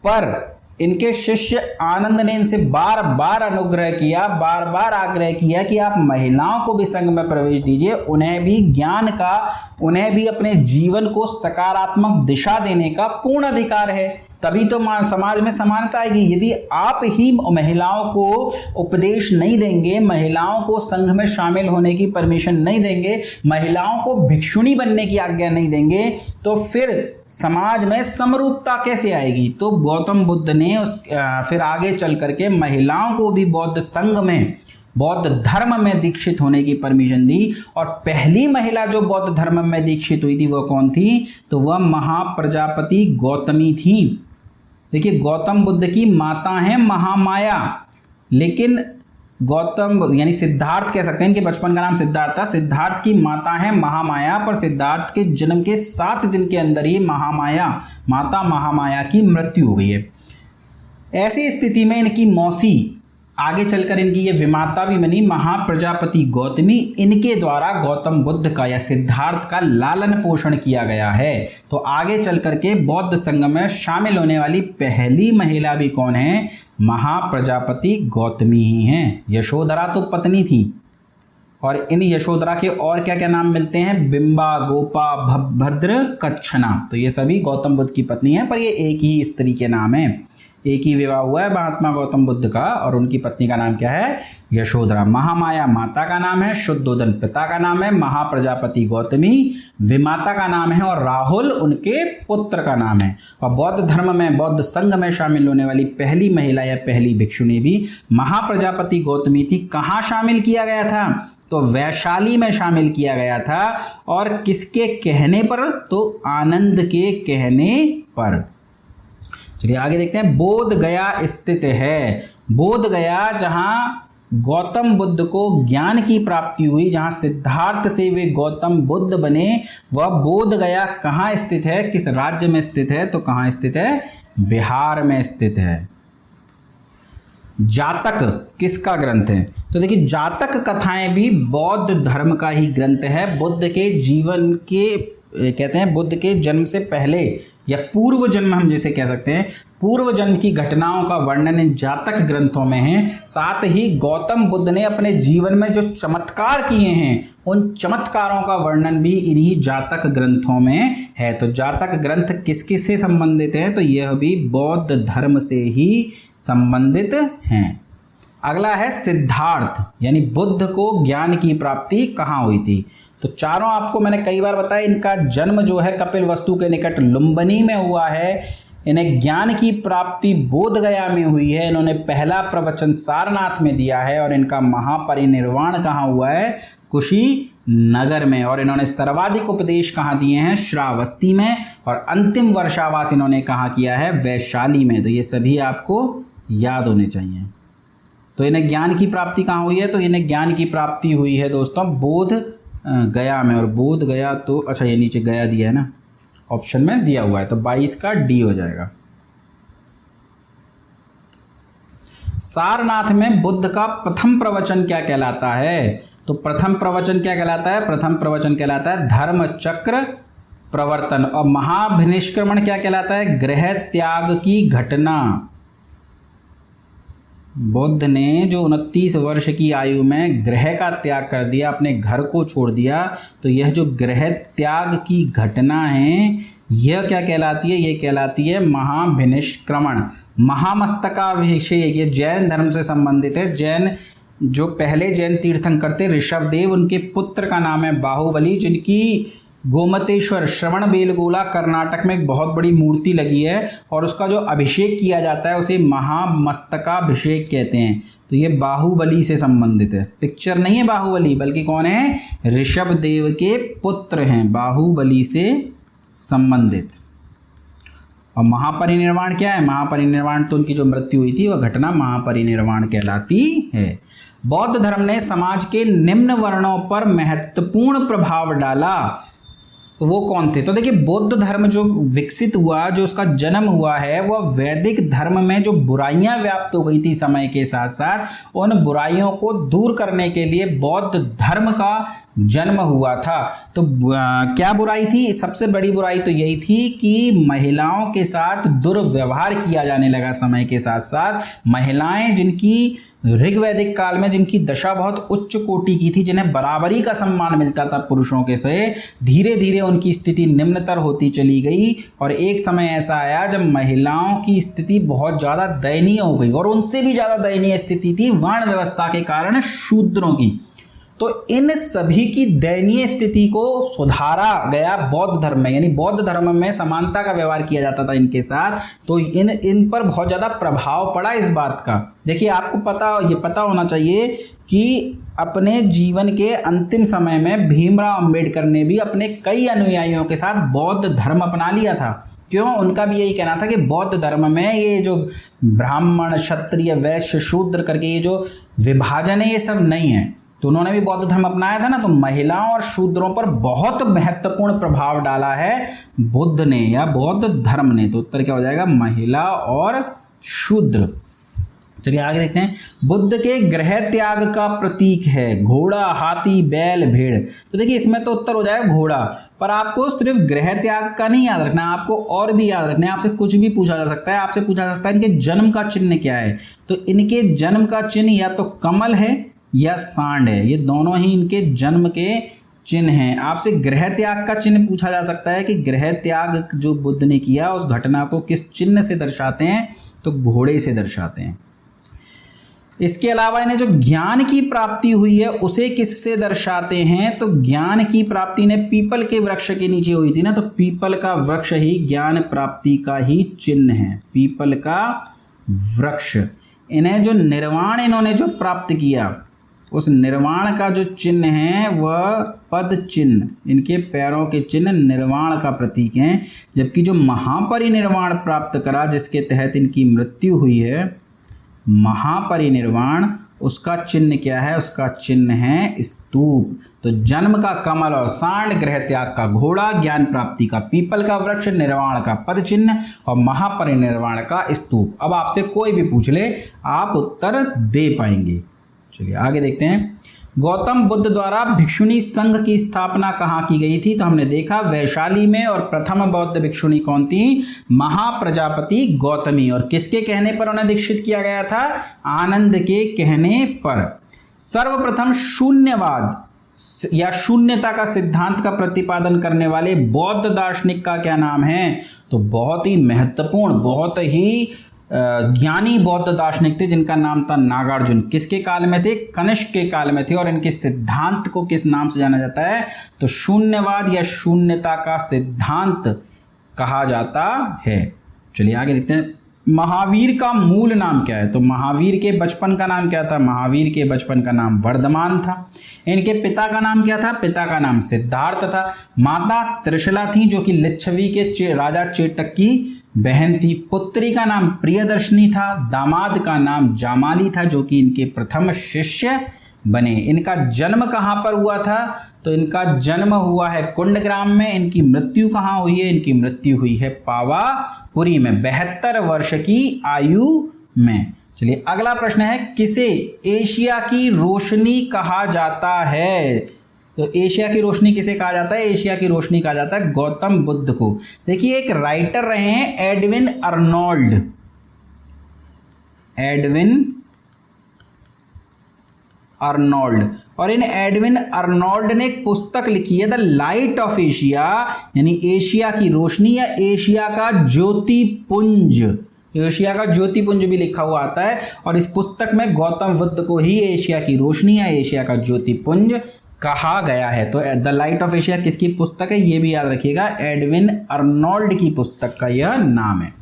पर इनके शिष्य आनंद ने इनसे बार बार अनुग्रह किया, बार बार आग्रह किया कि आप महिलाओं को भी संघ में प्रवेश दीजिए, उन्हें भी ज्ञान का, उन्हें भी अपने जीवन को सकारात्मक दिशा देने का पूर्ण अधिकार है। तभी तो समाज में समानता आएगी। यदि आप ही महिलाओं को उपदेश नहीं देंगे, महिलाओं को संघ में शामिल होने की परमिशन नहीं देंगे, महिलाओं को भिक्षुणी बनने की आज्ञा नहीं देंगे, तो फिर समाज में समरूपता कैसे आएगी। तो गौतम बुद्ध ने फिर आगे चल करके महिलाओं को भी बौद्ध संघ में, बौद्ध धर्म में दीक्षित होने की परमिशन दी। और पहली महिला जो बौद्ध धर्म में दीक्षित हुई थी वह कौन थी, तो वह महाप्रजापति गौतमी थी। देखिए गौतम बुद्ध की माता हैं महामाया, लेकिन गौतम यानी सिद्धार्थ कह सकते हैं, इनके बचपन का नाम सिद्धार्थ था। सिद्धार्थ की माता है महामाया, पर सिद्धार्थ के जन्म के 7 दिन के अंदर ही माता महामाया की मृत्यु हो गई है। ऐसी स्थिति में इनकी मौसी, आगे चलकर इनकी ये विमाता भी बनी महाप्रजापति गौतमी, इनके द्वारा गौतम बुद्ध का या सिद्धार्थ का लालन पोषण किया गया है। तो आगे चल करके बौद्ध संघ में शामिल होने वाली पहली महिला भी कौन है, महाप्रजापति गौतमी ही हैं। यशोधरा तो पत्नी थी, और इन यशोधरा के और क्या क्या नाम मिलते हैं, बिंबा, गोपा, भद्र, कच्छना। तो ये सभी गौतम बुद्ध की पत्नी है, पर ये एक ही स्त्री के नाम है। एक ही विवाह हुआ है महात्मा गौतम बुद्ध का, और उनकी पत्नी का नाम क्या है, यशोधरा। महामाया माता का नाम है, शुद्धोदन पिता का नाम है, महाप्रजापति गौतमी विमाता का नाम है, और राहुल उनके पुत्र का नाम है। और बौद्ध धर्म में, बौद्ध संघ में शामिल होने वाली पहली महिला या पहली भिक्षुणी भी महाप्रजापति गौतमी थी। कहाँ शामिल किया गया था, तो वैशाली में शामिल किया गया था। और किसके कहने पर, तो आनंद के कहने पर। चलिए आगे देखते हैं। बोध गया स्थित है। बोध गया जहाँ गौतम बुद्ध को ज्ञान की प्राप्ति हुई, जहाँ सिद्धार्थ से वे गौतम बुद्ध बने, वह बोध गया कहाँ स्थित है, किस राज्य में स्थित है, तो कहाँ स्थित है, बिहार में स्थित है। जातक किसका ग्रंथ है, तो देखिए जातक कथाएं भी बौद्ध धर्म का ही ग्रंथ है। बुद्ध के जीवन के, कहते हैं बुद्ध के जन्म से पहले या पूर्व जन्म हम जिसे कह सकते हैं, पूर्व जन्म की घटनाओं का वर्णन इन जातक ग्रंथों में है। साथ ही गौतम बुद्ध ने अपने जीवन में जो चमत्कार किए हैं, उन चमत्कारों का वर्णन भी इन्हीं जातक ग्रंथों में है। तो जातक ग्रंथ किस किस से संबंधित है, तो यह भी बौद्ध धर्म से ही संबंधित हैं। अगला है सिद्धार्थ, यानी बुद्ध को ज्ञान की प्राप्ति कहाँ हुई थी। तो चारों आपको मैंने कई बार बताया, इनका जन्म जो है कपिलवस्तु के निकट लुम्बिनी में हुआ है। इन्हें ज्ञान की प्राप्ति बोधगया में हुई है। इन्होंने पहला प्रवचन सारनाथ में दिया है, और इनका महापरिनिर्वाण कहाँ हुआ है, कुशीनगर में। और इन्होंने सर्वाधिक उपदेश कहाँ दिए हैं, श्रावस्ती में। और अंतिम वर्षावास इन्होंने कहाँ किया है, वैशाली में। तो ये सभी आपको याद होने चाहिए। तो इन्हें ज्ञान की प्राप्ति कहाँ हुई है, तो इन्हें ज्ञान की प्राप्ति हुई है दोस्तों बोध गया में। और बोध गया तो अच्छा, ये नीचे गया दिया है ना, ऑप्शन में दिया हुआ है, तो 22 का डी हो जाएगा। सारनाथ में बुद्ध का प्रथम प्रवचन क्या कहलाता है? तो प्रथम प्रवचन क्या कहलाता है? प्रथम प्रवचन कहलाता है धर्म चक्र प्रवर्तन। और महाभिनिष्क्रमण क्या कहलाता है? गृह त्याग की घटना। बुद्ध ने जो 29 वर्ष की आयु में गृह का त्याग कर दिया, अपने घर को छोड़ दिया, तो यह जो गृह त्याग की घटना है यह क्या कहलाती है? ये कहलाती है महाभिनिष्क्रमण। महामस्तकाभिषेक ये जैन धर्म से संबंधित है। जैन जो पहले जैन तीर्थंकर थे ऋषभदेव, उनके पुत्र का नाम है बाहुबली, जिनकी गोमतेश्वर श्रवणबेलगोला कर्नाटक में एक बहुत बड़ी मूर्ति लगी है और उसका जो अभिषेक किया जाता है उसे महामस्तकाभिषेक कहते हैं। तो ये बाहुबली से संबंधित है। पिक्चर नहीं है बाहुबली, बल्कि कौन है? ऋषभदेव के पुत्र हैं, बाहुबली से संबंधित। और महापरिनिर्वाण क्या है? महापरिनिर्वाण तो उनकी जो मृत्यु हुई थी वह घटना महापरिनिर्वाण कहलाती है। बौद्ध धर्म ने समाज के निम्न वर्णों पर महत्वपूर्ण प्रभाव डाला, वो कौन थे? तो देखिए बौद्ध धर्म जो विकसित हुआ, जो उसका जन्म हुआ है, वह वैदिक धर्म में जो बुराइयां व्याप्त हो गई थी समय के साथ साथ, उन बुराइयों को दूर करने के लिए बौद्ध धर्म का जन्म हुआ था। तो क्या बुराई थी? सबसे बड़ी बुराई तो यही थी कि महिलाओं के साथ दुर्व्यवहार किया जाने लगा समय के साथ साथ। महिलाएं जिनकी ऋग्वैदिक काल में जिनकी दशा बहुत उच्च कोटि की थी, जिन्हें बराबरी का सम्मान मिलता था पुरुषों के से, धीरे धीरे उनकी स्थिति निम्नतर होती चली गई। और एक समय ऐसा आया जब महिलाओं की स्थिति बहुत ज़्यादा दयनीय हो गई, और उनसे भी ज़्यादा दयनीय स्थिति थी वर्ण व्यवस्था के कारण शूद्रों की। तो इन सभी की दयनीय स्थिति को सुधारा गया बौद्ध धर्म में, यानी बौद्ध धर्म में समानता का व्यवहार किया जाता था इनके साथ। तो इन पर बहुत ज़्यादा प्रभाव पड़ा इस बात का। देखिए आपको ये पता होना चाहिए कि अपने जीवन के अंतिम समय में भीमराव अंबेडकर ने भी अपने कई अनुयायियों के साथ बौद्ध धर्म अपना लिया था। क्यों? उनका भी यही कहना था कि बौद्ध धर्म में ये जो ब्राह्मण क्षत्रिय वैश्य शूद्र करके ये जो विभाजन है ये सब नहीं है। तो उन्होंने भी बौद्ध धर्म अपनाया था ना। तो महिलाओं और शूद्रों पर बहुत महत्वपूर्ण प्रभाव डाला है बुद्ध ने या बौद्ध धर्म ने। तो उत्तर क्या हो जाएगा? महिला और शूद्र। चलिए आगे देखते हैं। बुद्ध के गृह त्याग का प्रतीक है घोड़ा, हाथी, बैल, भेड़। तो देखिए इसमें तो उत्तर हो जाएगा घोड़ा। पर आपको सिर्फ गृह त्याग का नहीं याद रखना, आपको और भी याद रखना है। आपसे कुछ भी पूछा जा सकता है। आपसे पूछा जा सकता है इनके जन्म का चिन्ह क्या है। तो इनके जन्म का चिन्ह या तो कमल है या सांड है, ये दोनों ही इनके जन्म के चिन्ह हैं। आपसे गृह त्याग का चिन्ह पूछा जा सकता है कि गृह त्याग जो बुद्ध ने किया उस घटना को किस चिन्ह से दर्शाते हैं? तो घोड़े से दर्शाते हैं। इसके अलावा इन्हें जो ज्ञान की प्राप्ति हुई है उसे किससे दर्शाते हैं? तो ज्ञान की प्राप्ति ने पीपल के वृक्ष के नीचे हुई थी ना, तो पीपल का वृक्ष ही ज्ञान प्राप्ति का ही चिन्ह है। पीपल का वृक्ष। इन्हें जो निर्वाण इन्होंने जो प्राप्त किया उस निर्वाण का जो चिन्ह है वह पद चिन्ह, इनके पैरों के चिन्ह निर्वाण का प्रतीक हैं। जबकि जो महापरिनिर्वाण प्राप्त करा जिसके तहत इनकी मृत्यु हुई है, महापरिनिर्वाण, उसका चिन्ह क्या है? उसका चिन्ह है स्तूप। तो जन्म का कमल और सांड, गृह त्याग का घोड़ा, ज्ञान प्राप्ति का पीपल का वृक्ष, निर्वाण का पद चिन्ह और महापरिनिर्वाण का स्तूप। अब आपसे कोई भी पूछ ले आप उत्तर दे पाएंगे। चलिए आगे देखते हैं। गौतम बुद्ध द्वारा भिक्षुणी संघ की स्थापना कहाँ की गई थी? तो हमने देखा वैशाली में। और प्रथम बौद्ध भिक्षुणी कौन थी? महाप्रजापति गौतमी। और किसके कहने पर उन्हें दीक्षित किया गया था? आनंद के कहने पर। सर्वप्रथम शून्यवाद या शून्यता का सिद्धांत का प्रतिपादन करने वाले बौद्ध दार्शनिक का क्या नाम है? तो बहुत ही महत्वपूर्ण, बहुत ही ज्ञानी बौद्ध दार्शनिक थे जिनका नाम था नागार्जुन। किसके काल में थे? कनिष्क के काल में थे। और इनके सिद्धांत को किस नाम से जाना जाता है? तो शून्यवाद या शून्यता का सिद्धांत कहा जाता है। चलिए आगे देखते हैं। महावीर का मूल नाम क्या है? तो महावीर के बचपन का नाम क्या था? महावीर के बचपन का नाम वर्धमान था। इनके पिता का नाम क्या था? पिता का नाम सिद्धार्थ था। माता त्रिशला थी जो कि लिच्छवी के राजा चेटक की बहन थी। पुत्री का नाम प्रियदर्शनी था। दामाद का नाम जामाली था जो कि इनके प्रथम शिष्य बने। इनका जन्म कहाँ पर हुआ था? तो इनका जन्म हुआ है कुंडग्राम में। इनकी मृत्यु कहाँ हुई है? इनकी मृत्यु हुई है पावापुरी में 72 वर्ष की आयु में। चलिए अगला प्रश्न है, किसे एशिया की रोशनी कहा जाता है? तो एशिया की रोशनी किसे कहा जाता है? एशिया की रोशनी कहा जाता है गौतम बुद्ध को। देखिए एक राइटर रहे हैं एडविन अर्नोल्ड। एडविन अर्नोल्ड, और इन एडविन अर्नोल्ड ने एक पुस्तक लिखी है द लाइट ऑफ एशिया, यानी एशिया की रोशनी या एशिया का ज्योतिपुंज। एशिया का ज्योतिपुंज भी लिखा हुआ आता है, और इस पुस्तक में गौतम बुद्ध को ही एशिया की रोशनी या एशिया का ज्योतिपुंज कहा गया है। तो द लाइट ऑफ एशिया किसकी पुस्तक है? ये भी याद रखिएगा, एडविन अर्नोल्ड की पुस्तक का यह नाम है।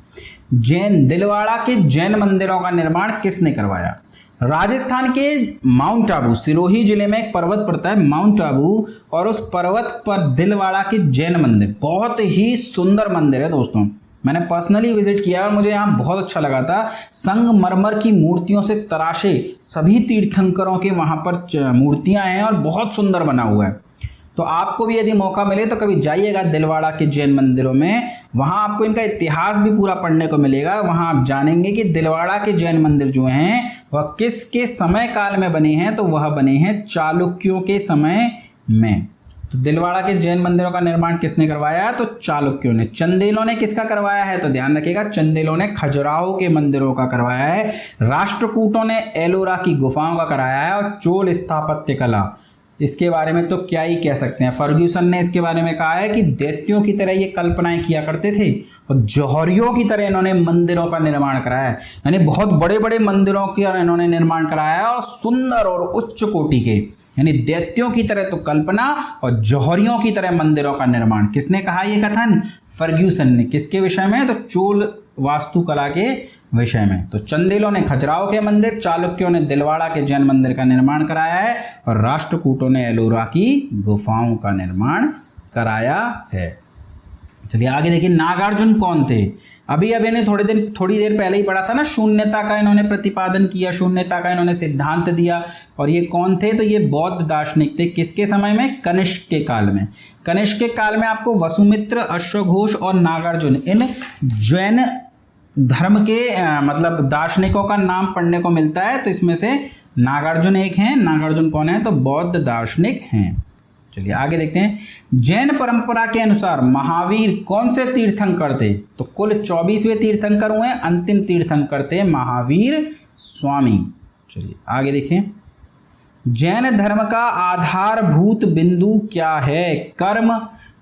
दिलवाड़ा के जैन मंदिरों का निर्माण किसने करवाया? राजस्थान के माउंट आबू, सिरोही जिले में एक पर्वत पड़ता है माउंट आबू, और उस पर्वत पर दिलवाड़ा के जैन मंदिर, बहुत ही सुंदर मंदिर है दोस्तों। मैंने पर्सनली विजिट किया और मुझे यहाँ बहुत अच्छा लगा था। संगमरमर की मूर्तियों से तराशे सभी तीर्थंकरों के वहाँ पर मूर्तियाँ हैं और बहुत सुंदर बना हुआ है। तो आपको भी यदि मौका मिले तो कभी जाइएगा दिलवाड़ा के जैन मंदिरों में, वहाँ आपको इनका इतिहास भी पूरा पढ़ने को मिलेगा। वहाँ आप जानेंगे कि दिलवाड़ा के जैन मंदिर जो हैं वह किसके समय काल में बने हैं। तो वह बने हैं चालुक्यों के समय में। तो दिलवाड़ा के जैन मंदिरों का निर्माण किसने करवाया? तो चालुक्यों ने। चंदेलों ने किसका करवाया है? तो ध्यान रखिएगा, चंदेलों ने खजुराहो के मंदिरों का करवाया है। राष्ट्रकूटों ने एलोरा की गुफाओं का कराया है। और चोल स्थापत्य कला, इसके बारे में तो क्या ही कह सकते हैं। फर्ग्यूसन ने इसके बारे में कहा है कि दैत्यों की तरह ये कल्पनाएं किया करते थे और जौहरियों की तरह इन्होंने मंदिरों का निर्माण कराया है। यानी बहुत बड़े बड़े मंदिरों का इन्होंने निर्माण कराया है, और सुंदर और उच्च कोटि के, यानी दैत्यों की तरह तो कल्पना और जौहरियों की तरह मंदिरों का निर्माण। किसने कहा ये कथन? फर्ग्यूसन ने। किसके विषय में? तो चोल वास्तुकला के विषय में। तो चंदेलों ने खजुराहो के मंदिर, चालुक्यों ने दिलवाड़ा के जैन मंदिर का निर्माण कराया है, और राष्ट्रकूटों ने एलोरा की गुफाओं का निर्माण कराया है। चलिए आगे देखिए, नागार्जुन कौन थे? अभी ने थोड़ी देर पहले ही पढ़ा था ना, शून्यता का इन्होंने प्रतिपादन किया, शून्यता का इन्होंने सिद्धांत दिया। और ये कौन थे? तो ये बौद्ध दार्शनिक थे। किसके समय में? कनिष्क के काल में। कनिष्क के काल में आपको वसुमित्र, अश्वघोष और नागार्जुन, इन जैन धर्म के मतलब दार्शनिकों का नाम पढ़ने को मिलता है। तो इसमें से नागार्जुन एक हैं। नागार्जुन कौन है? तो बौद्ध दार्शनिक हैं। चलिए आगे देखते हैं, जैन परंपरा के अनुसार महावीर कौन से तीर्थंकर थे? तो कुल 24वें तीर्थंकर हुए, अंतिम तीर्थंकर थे महावीर स्वामी। चलिए आगे देखें, जैन धर्म का आधारभूत बिंदु क्या है? कर्म,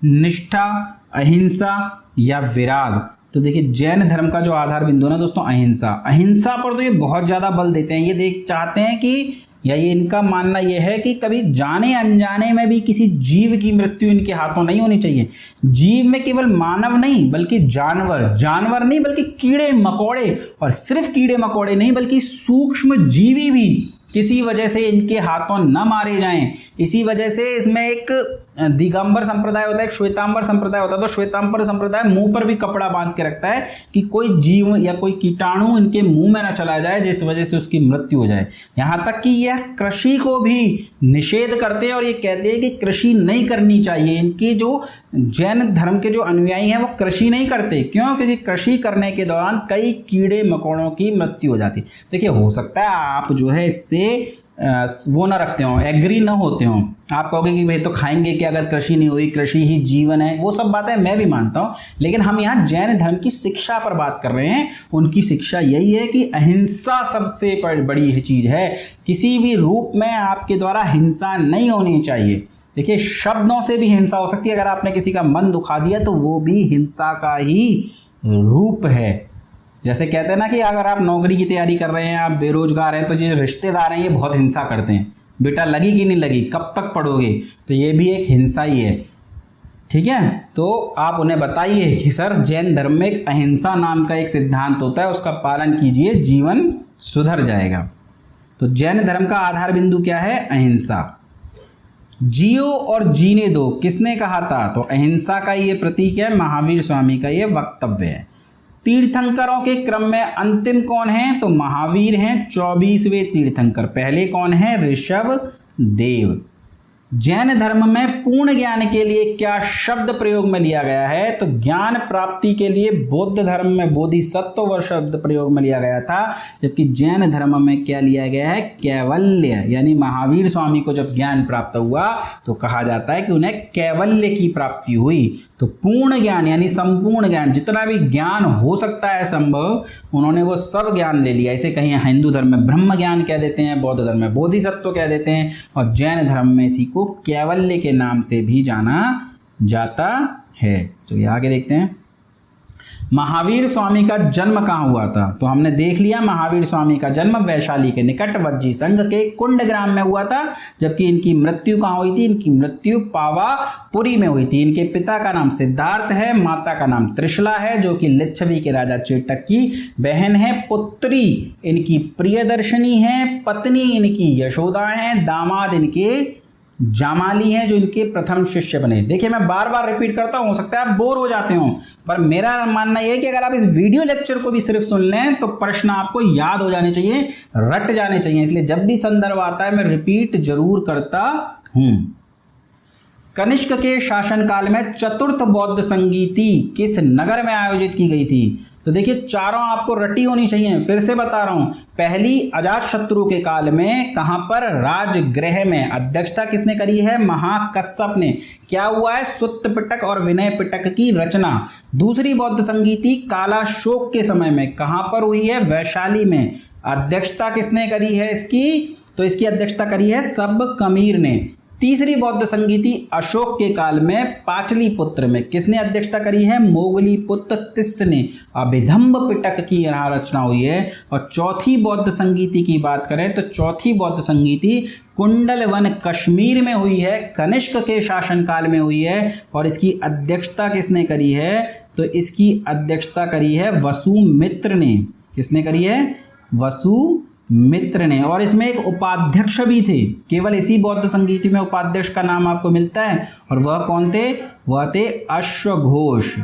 निष्ठा, अहिंसा या विराग? तो देखिए जैन धर्म का जो आधार बिंदु है ना दोस्तों, अहिंसा। अहिंसा पर तो ये बहुत ज़्यादा बल देते हैं। ये चाहते हैं कि, या ये इनका मानना ये है कि कभी जाने अनजाने में भी किसी जीव की मृत्यु इनके हाथों नहीं होनी चाहिए। जीव में केवल मानव नहीं बल्कि जानवर नहीं बल्कि कीड़े मकोड़े, और सिर्फ कीड़े मकोड़े नहीं बल्कि सूक्ष्म जीवी भी किसी वजह से इनके हाथों न मारे जाएं। इसी वजह से इसमें एक दिगंबर संप्रदाय होता है, एक श्वेतांबर संप्रदाय होता है। तो श्वेतांबर संप्रदाय मुंह पर भी कपड़ा बांध के रखता है कि कोई जीव या कोई कीटाणु इनके मुंह में न चला जाए जिस वजह से उसकी मृत्यु हो जाए। यहाँ तक कि यह कृषि को भी निषेध करते हैं और ये कहते हैं कि कृषि नहीं करनी चाहिए। इनके जो जैन धर्म के जो अनुयायी हैं वो कृषि नहीं करते। क्यों? क्योंकि कृषि करने के दौरान कई कीड़े मकोड़ों की मृत्यु हो जाती। देखिए हो सकता है आप जो है इससे वो ना रखते हो, एग्री ना होते हो। आप कहोगे कि भाई तो खाएंगे क्या अगर कृषि नहीं हुई, कृषि ही जीवन है। वो सब बातें मैं भी मानता हूँ, लेकिन हम यहाँ जैन धर्म की शिक्षा पर बात कर रहे हैं। उनकी शिक्षा यही है कि अहिंसा सबसे बड़ी चीज़ है। किसी भी रूप में आपके द्वारा हिंसा नहीं होनी चाहिए। देखिए शब्दों से भी हिंसा हो सकती है। अगर आपने किसी का मन दुखा दिया तो वो भी हिंसा का ही रूप है। जैसे कहते हैं ना कि अगर आप नौकरी की तैयारी कर रहे हैं, आप बेरोजगार हैं, तो जो रिश्तेदार हैं ये बहुत हिंसा करते हैं। बेटा लगी कि नहीं लगी, कब तक पढ़ोगे, तो ये भी एक हिंसा ही है। ठीक है, तो आप उन्हें बताइए कि सर जैन धर्म में एक अहिंसा नाम का एक सिद्धांत होता है, उसका पालन कीजिए, जीवन सुधर जाएगा। तो जैन धर्म का आधार बिंदु क्या है? अहिंसा। जियो और जीने दो किसने कहा था? तो अहिंसा का ये प्रतीक है, महावीर स्वामी का ये वक्तव्य है। तीर्थंकरों के क्रम में अंतिम कौन है? तो महावीर हैं 24वें तीर्थंकर। पहले कौन है? ऋषभ देव। जैन धर्म में पूर्ण ज्ञान के लिए क्या शब्द प्रयोग में लिया गया है? तो ज्ञान प्राप्ति के लिए बौद्ध धर्म में बोधिसत्व व शब्द प्रयोग में लिया गया था, जबकि जैन धर्म में क्या लिया गया है? कैवल्य। यानी महावीर स्वामी को जब ज्ञान प्राप्त हुआ तो कहा जाता है कि उन्हें कैवल्य की प्राप्ति हुई। तो पूर्ण ज्ञान यानी संपूर्ण ज्ञान, जितना भी ज्ञान हो सकता है संभव, उन्होंने वो सब ज्ञान ले लिया। इसे कहीं हिंदू धर्म में ब्रह्म ज्ञान कह देते हैं, बौद्ध धर्म में बोधिसत्व कह देते हैं, और जैन धर्म में इसी को कैवल्य के नाम से भी जाना जाता है। चलिए आगे देखते हैं। महावीर स्वामी का जन्म कहाँ हुआ था? तो हमने देख लिया महावीर स्वामी का जन्म वैशाली के निकट वज्जी संघ के कुंड ग्राम में हुआ था, जबकि इनकी मृत्यु कहाँ हुई थी? इनकी मृत्यु पावापुरी में हुई थी। इनके पिता का नाम सिद्धार्थ है, माता का नाम त्रिशला है, जो कि लिच्छवी के राजा चेटक की बहन है। पुत्री इनकी प्रियदर्शनी है, पत्नी इनकी यशोदा है, दामाद इनके जामाली हैं, जो इनके प्रथम शिष्य बने। देखिए मैं बार बार रिपीट करता हूं, हो सकता है आप बोर हो जाते हो, पर मेरा मानना यह है कि अगर आप इस वीडियो लेक्चर को भी सिर्फ सुन लें तो प्रश्न आपको याद हो जाने चाहिए, रट जाने चाहिए। इसलिए जब भी संदर्भ आता है मैं रिपीट जरूर करता हूं। कनिष्क के शासनकाल में चतुर्थ बौद्ध संगीति किस नगर में आयोजित की गई थी? तो देखिए चारों आपको रटी होनी चाहिए, फिर से बता रहा हूं। पहली अजातशत्रु के काल में कहां पर? राजगृह में। अध्यक्षता किसने करी है? महाकश्यप ने। क्या हुआ है? सुत्त पिटक और विनय पिटक की रचना। दूसरी बौद्ध संगीति कालाशोक के समय में कहां पर हुई है? वैशाली में। अध्यक्षता किसने करी है इसकी? तो इसकी अध्यक्षता करी है सबकमीर ने। तीसरी बौद्ध संगीति अशोक के काल में पाटलिपुत्र में। किसने अध्यक्षता करी है? मोगलीपुत्र तिस्स ने। अभिधम्ब पिटक की यहाँ रचना हुई है। और चौथी बौद्ध संगीति की बात करें तो चौथी बौद्ध संगीति कुंडलवन कश्मीर में हुई है, कनिष्क के शासनकाल में हुई है। और इसकी अध्यक्षता किसने करी है? तो इसकी अध्यक्षता करी है वसुमित्र ने। किसने करी है? वसुमित्र ने। और इसमें एक उपाध्यक्ष भी थे, केवल इसी बौद्ध संगीति में उपाध्यक्ष का नाम आपको मिलता है, और वह कौन थे? वह थे अश्वघोष।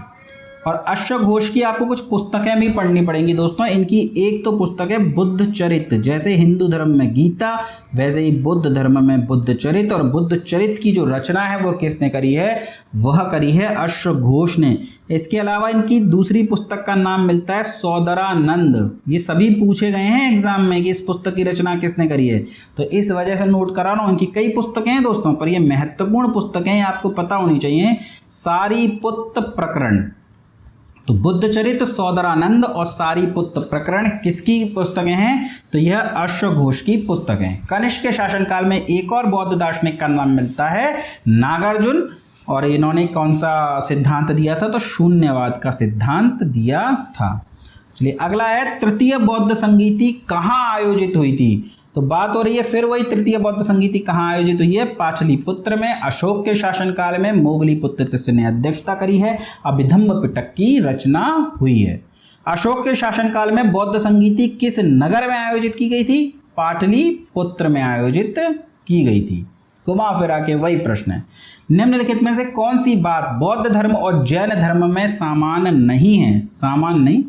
और अश्वघोष की आपको कुछ पुस्तकें भी पढ़नी पड़ेंगी दोस्तों। इनकी एक तो पुस्तक है बुद्ध चरित, जैसे हिंदू धर्म में गीता वैसे ही बुद्ध धर्म में बुद्ध चरित। और बुद्ध चरित की जो रचना है वो किसने करी है? वह करी है अश्वघोष ने। इसके अलावा इनकी दूसरी पुस्तक का नाम मिलता है सौदरानंद। ये सभी पूछे गए हैं एग्जाम में कि इस पुस्तक की रचना किसने करी है, तो इस वजह से नोट करा रहा हूँ। इनकी कई पुस्तकें हैं दोस्तों, पर ये महत्वपूर्ण पुस्तकें आपको पता होनी चाहिए। सारीपुत्त प्रकरण, तो बुद्ध चरित्र, सौदरानंद और सारीपुत्र प्रकरण किसकी पुस्तकें हैं? तो यह अश्वघोष की पुस्तकें। कनिष्क के शासनकाल में एक और बौद्ध दार्शनिक का नाम मिलता है नागार्जुन, और इन्होंने कौन सा सिद्धांत दिया था? तो शून्यवाद का सिद्धांत दिया था। चलिए अगला है तृतीय बौद्ध संगीति कहाँ आयोजित हुई थी? तो बात हो रही है फिर वही तृतीय बौद्ध संगीति कहाँ आयोजित हुई है? पाटलिपुत्र में। अशोक के शासनकाल में मोगलीपुत्र तिस्स ने अध्यक्षता करी है। अभिधम्ब पिटक की रचना हुई है। अशोक के शासनकाल में बौद्ध संगीति किस नगर में आयोजित की गई थी? पाटलिपुत्र में आयोजित की गई थी। घुमा फिरा के वही प्रश्न है। निम्नलिखित में से कौन सी बात बौद्ध धर्म और जैन धर्म में समान नहीं है? समान नहीं,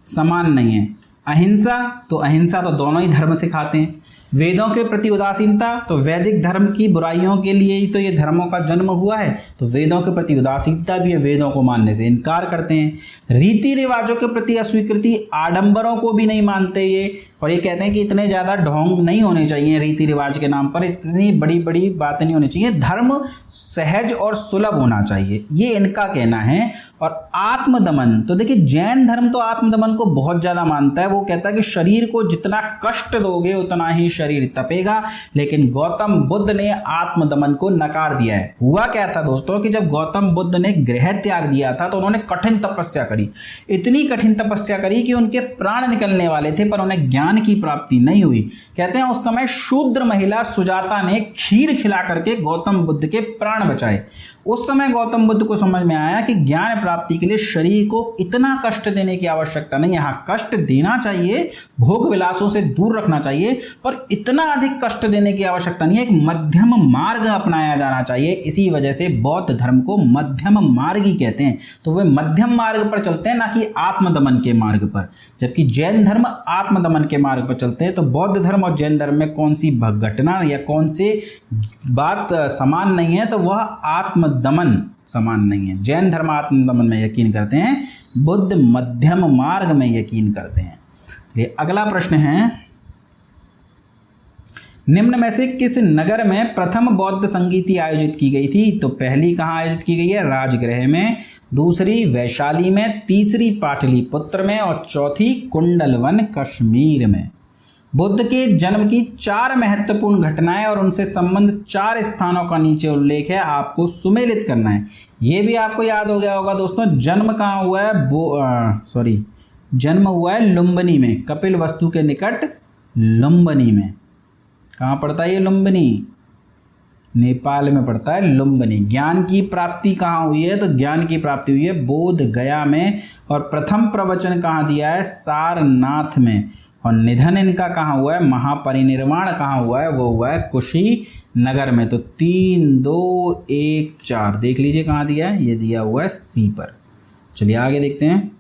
समान नहीं है। अहिंसा, तो अहिंसा तो दोनों ही धर्म सिखाते हैं। वेदों के प्रति उदासीनता, तो वैदिक धर्म की बुराइयों के लिए ही तो ये धर्मों का जन्म हुआ है, तो वेदों के प्रति उदासीनता भी है, वेदों को मानने से इनकार करते हैं। रीति रिवाजों के प्रति अस्वीकृति, आडंबरों को भी नहीं मानते ये, और ये कहते हैं कि इतने ज़्यादा ढोंग नहीं होने चाहिए रीति रिवाज के नाम पर, इतनी बड़ी बड़ी बातें नहीं होनी चाहिए, धर्म सहज और सुलभ होना चाहिए, ये इनका कहना है। और आत्मदमन, तो देखिए जैन धर्म तो आत्मदमन को बहुत ज़्यादा मानता है। वो कहता है कि शरीर को जितना कष्ट दोगे उतना ही शरीर तपेगा, लेकिन गौतम बुद्ध ने आत्मदमन को नकार दिया है। हुआ क्या था दोस्तों कि जब गौतम बुद्ध ने गृह त्याग दिया था तो उन्होंने कठिन तपस्या करी, इतनी कठिन तपस्या करी कि उनके प्राण निकलने वाले थे, पर उन्हें ज्ञान की प्राप्ति नहीं हुई। कहते हैं उस समय शूद्र महिला सुजाता ने खीर खिला करके गौतम बुद्ध के प्राण बचाए। उस समय गौतम बुद्ध को समझ में आया कि ज्ञान प्राप्ति के लिए शरीर को इतना कष्ट देने की आवश्यकता नहीं है। हाँ, कष्ट देना चाहिए, भोग विलासों से दूर रखना चाहिए, पर इतना अधिक कष्ट देने की आवश्यकता नहीं है। एक मध्यम मार्ग अपनाया जाना चाहिए। इसी वजह से बौद्ध धर्म को मध्यम मार्ग ही कहते हैं। तो वे मध्यम मार्ग पर चलते हैं, ना कि आत्मदमन के मार्ग पर। जबकि जैन धर्म आत्मदमन के मार्ग पर चलते हैं। तो बौद्ध धर्म और जैन धर्म में कौन सी घटना या कौन सी बात समान नहीं है, तो वह आत्मदमन समान नहीं है। जैन धर्म आत्मदमन में यकीन करते हैं, बुद्ध मध्यम मार्ग में यकीन करते हैं। ये अगला प्रश्न है, निम्न में से किस नगर में प्रथम बौद्ध संगीति आयोजित की गई थी? तो पहली कहाँ आयोजित की गई है? राजगृह में, दूसरी वैशाली में, तीसरी पाटलिपुत्र में और चौथी कुंडलवन कश्मीर में। बुद्ध के जन्म की 4 महत्वपूर्ण घटनाएं और उनसे संबंधित 4 स्थानों का नीचे उल्लेख है, आपको सुमेलित करना है। ये भी आपको याद हो गया होगा दोस्तों, जन्म कहाँ हुआ है? जन्म हुआ है लुम्बिनी में, कपिल वस्तु के निकट लुम्बिनी में। कहाँ पड़ता है ये लुम्बिनी? नेपाल में पड़ता है लुम्बिनी। ज्ञान की प्राप्ति कहाँ हुई है? तो ज्ञान की प्राप्ति हुई है बोध गया में, और प्रथम प्रवचन कहाँ दिया है? सारनाथ में। और निधन इनका कहाँ हुआ है? महापरिनिर्वाण कहाँ हुआ है? वो हुआ है कुशीनगर में। तो 3, 2, 1, 4 देख लीजिए कहाँ दिया है, ये दिया हुआ है सी पर। चलिए आगे देखते हैं।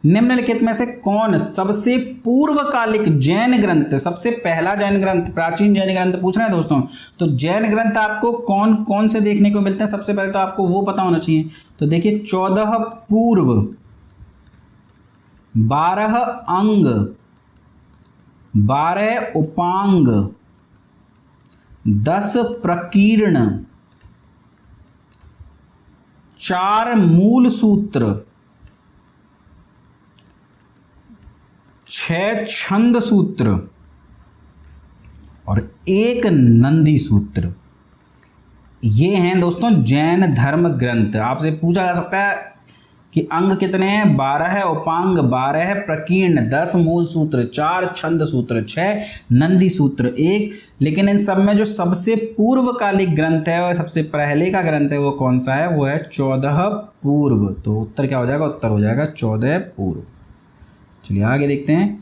निम्नलिखित में से कौन सबसे पूर्वकालिक जैन ग्रंथ, सबसे पहला जैन ग्रंथ, प्राचीन जैन ग्रंथ पूछ रहे हैं दोस्तों। तो जैन ग्रंथ आपको कौन कौन से देखने को मिलते हैं? सबसे पहले तो आपको वो पता होना चाहिए। तो देखिए, 14 पूर्व, 12 अंग, 12 उपांग, 10 प्रकीर्ण, 4 मूल सूत्र, 6 छंद सूत्र और 1 नंदी सूत्र। ये हैं दोस्तों जैन धर्म ग्रंथ। आपसे पूछा जा सकता है कि अंग कितने हैं? 12 है, उपांग 12 है, प्रकीर्ण 10, मूल सूत्र 4, छंद सूत्र 6, नंदी सूत्र 1। लेकिन इन सब में जो सबसे पूर्वकालिक ग्रंथ है, वह सबसे पहले का ग्रंथ है, वो कौन सा है? वो है 14 पूर्व। तो उत्तर क्या हो जाएगा? उत्तर हो जाएगा 14 पूर्व। चलिए आगे देखते हैं।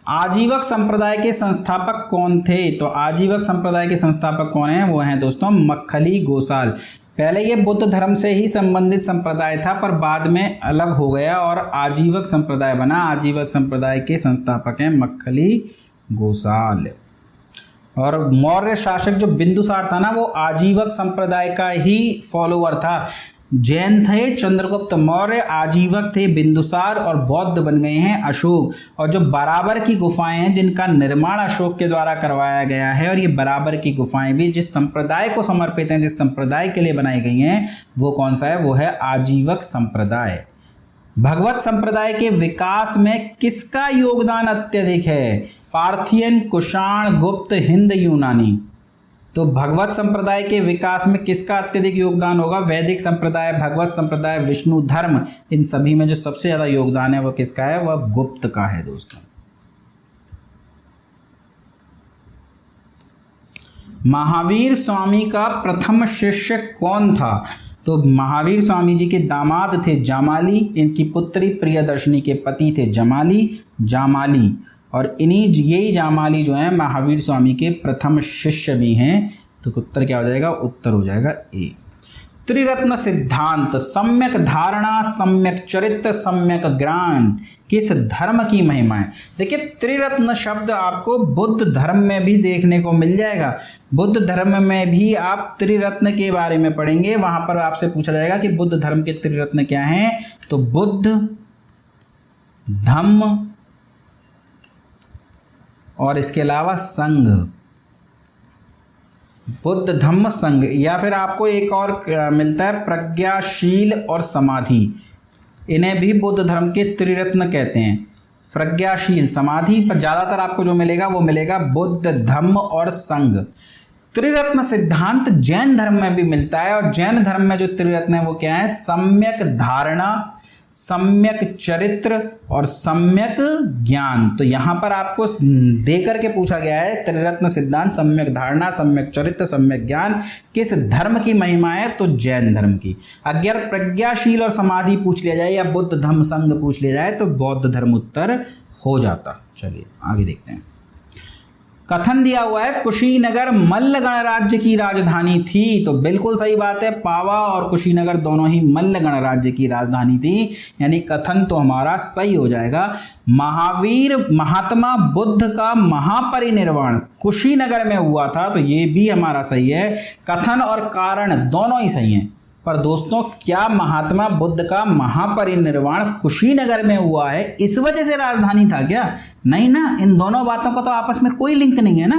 आजीवक संप्रदाय के संस्थापक कौन थे? तो आजीवक संप्रदाय के संस्थापक कौन हैं? वो हैं दोस्तों मक्खली गोसाल। पहले ये बुद्ध धर्म से ही संबंधित संप्रदाय था, पर बाद में अलग हो गया और आजीवक संप्रदाय बना। आजीवक संप्रदाय के संस्थापक हैं मक्खली गोसाल। और मौर्य शासक जो बिंदुसार था ना, वो आजीवक संप्रदाय का ही फॉलोअर था। जैन थे चंद्रगुप्त मौर्य, आजीवक थे बिंदुसार, और बौद्ध बन गए हैं अशोक। और जो बराबर की गुफाएं हैं, जिनका निर्माण अशोक के द्वारा करवाया गया है, और ये बराबर की गुफाएं भी जिस संप्रदाय को समर्पित हैं, जिस संप्रदाय के लिए बनाई गई हैं, वो कौन सा है? वो है आजीवक संप्रदाय। भगवत संप्रदाय के विकास में किसका योगदान अत्यधिक है? पार्थियन, कुषाण, गुप्त, हिंद, यूनानी। तो भगवत संप्रदाय के विकास में किसका अत्यधिक योगदान होगा? वैदिक संप्रदाय, भगवत संप्रदाय, विष्णु धर्म, इन सभी में जो सबसे ज़्यादा योगदान है वो किसका है? वह गुप्त का है दोस्तों। महावीर स्वामी का प्रथम शिष्य कौन था? तो महावीर स्वामी जी के दामाद थे जामाली, इनकी पुत्री प्रियदर्शनी के पति थे जामाली, और यही जामाली जो हैं महावीर स्वामी के प्रथम शिष्य भी हैं। तो उत्तर क्या हो जाएगा? उत्तर हो जाएगा ए। त्रिरत्न सिद्धांत, सम्यक धारणा, सम्यक चरित्र, सम्यक ज्ञान किस धर्म की महिमा है? देखिए, त्रिरत्न शब्द आपको बुद्ध धर्म में भी देखने को मिल जाएगा। बुद्ध धर्म में भी आप त्रिरत्न के बारे में पढ़ेंगे। वहां पर आपसे पूछा जाएगा कि बुद्ध धर्म के त्रिरत्न क्या हैं? तो बुद्ध, धम्म और इसके अलावा संघ। बुद्ध, धम्म, संघ। या फिर आपको एक और मिलता है प्रज्ञाशील और समाधि। इन्हें भी बुद्ध धर्म के त्रिरत्न कहते हैं। प्रज्ञाशील, समाधि, पर ज़्यादातर आपको जो मिलेगा वो मिलेगा बुद्ध, धम्म और संघ। त्रिरत्न सिद्धांत जैन धर्म में भी मिलता है, और जैन धर्म में जो त्रिरत्न है वो क्या है? सम्यक धारणा, सम्यक चरित्र और सम्यक ज्ञान। तो यहाँ पर आपको दे करके पूछा गया है त्रिरत्न सिद्धांत, सम्यक धारणा, सम्यक चरित्र, सम्यक ज्ञान किस धर्म की महिमा है, तो जैन धर्म की। अगर प्रज्ञाशील और समाधि पूछ लिया जाए या बुद्ध धम्म संघ पूछ लिया जाए तो बौद्ध धर्म उत्तर हो जाता। चलिए आगे देखते हैं। कथन दिया हुआ है कुशीनगर मल्ल गणराज्य की राजधानी थी, तो बिल्कुल सही बात है, पावा और कुशीनगर दोनों ही मल्ल गणराज्य की राजधानी थी, यानी कथन तो हमारा सही हो जाएगा। महावीर महात्मा बुद्ध का महापरिनिर्वाण कुशीनगर में हुआ था, तो ये भी हमारा सही है। कथन और कारण दोनों ही सही हैं, पर दोस्तों क्या महात्मा बुद्ध का महापरिनिर्वाण कुशीनगर में हुआ है इस वजह से राजधानी था क्या? नहीं ना, इन दोनों बातों का तो आपस में कोई लिंक नहीं है ना।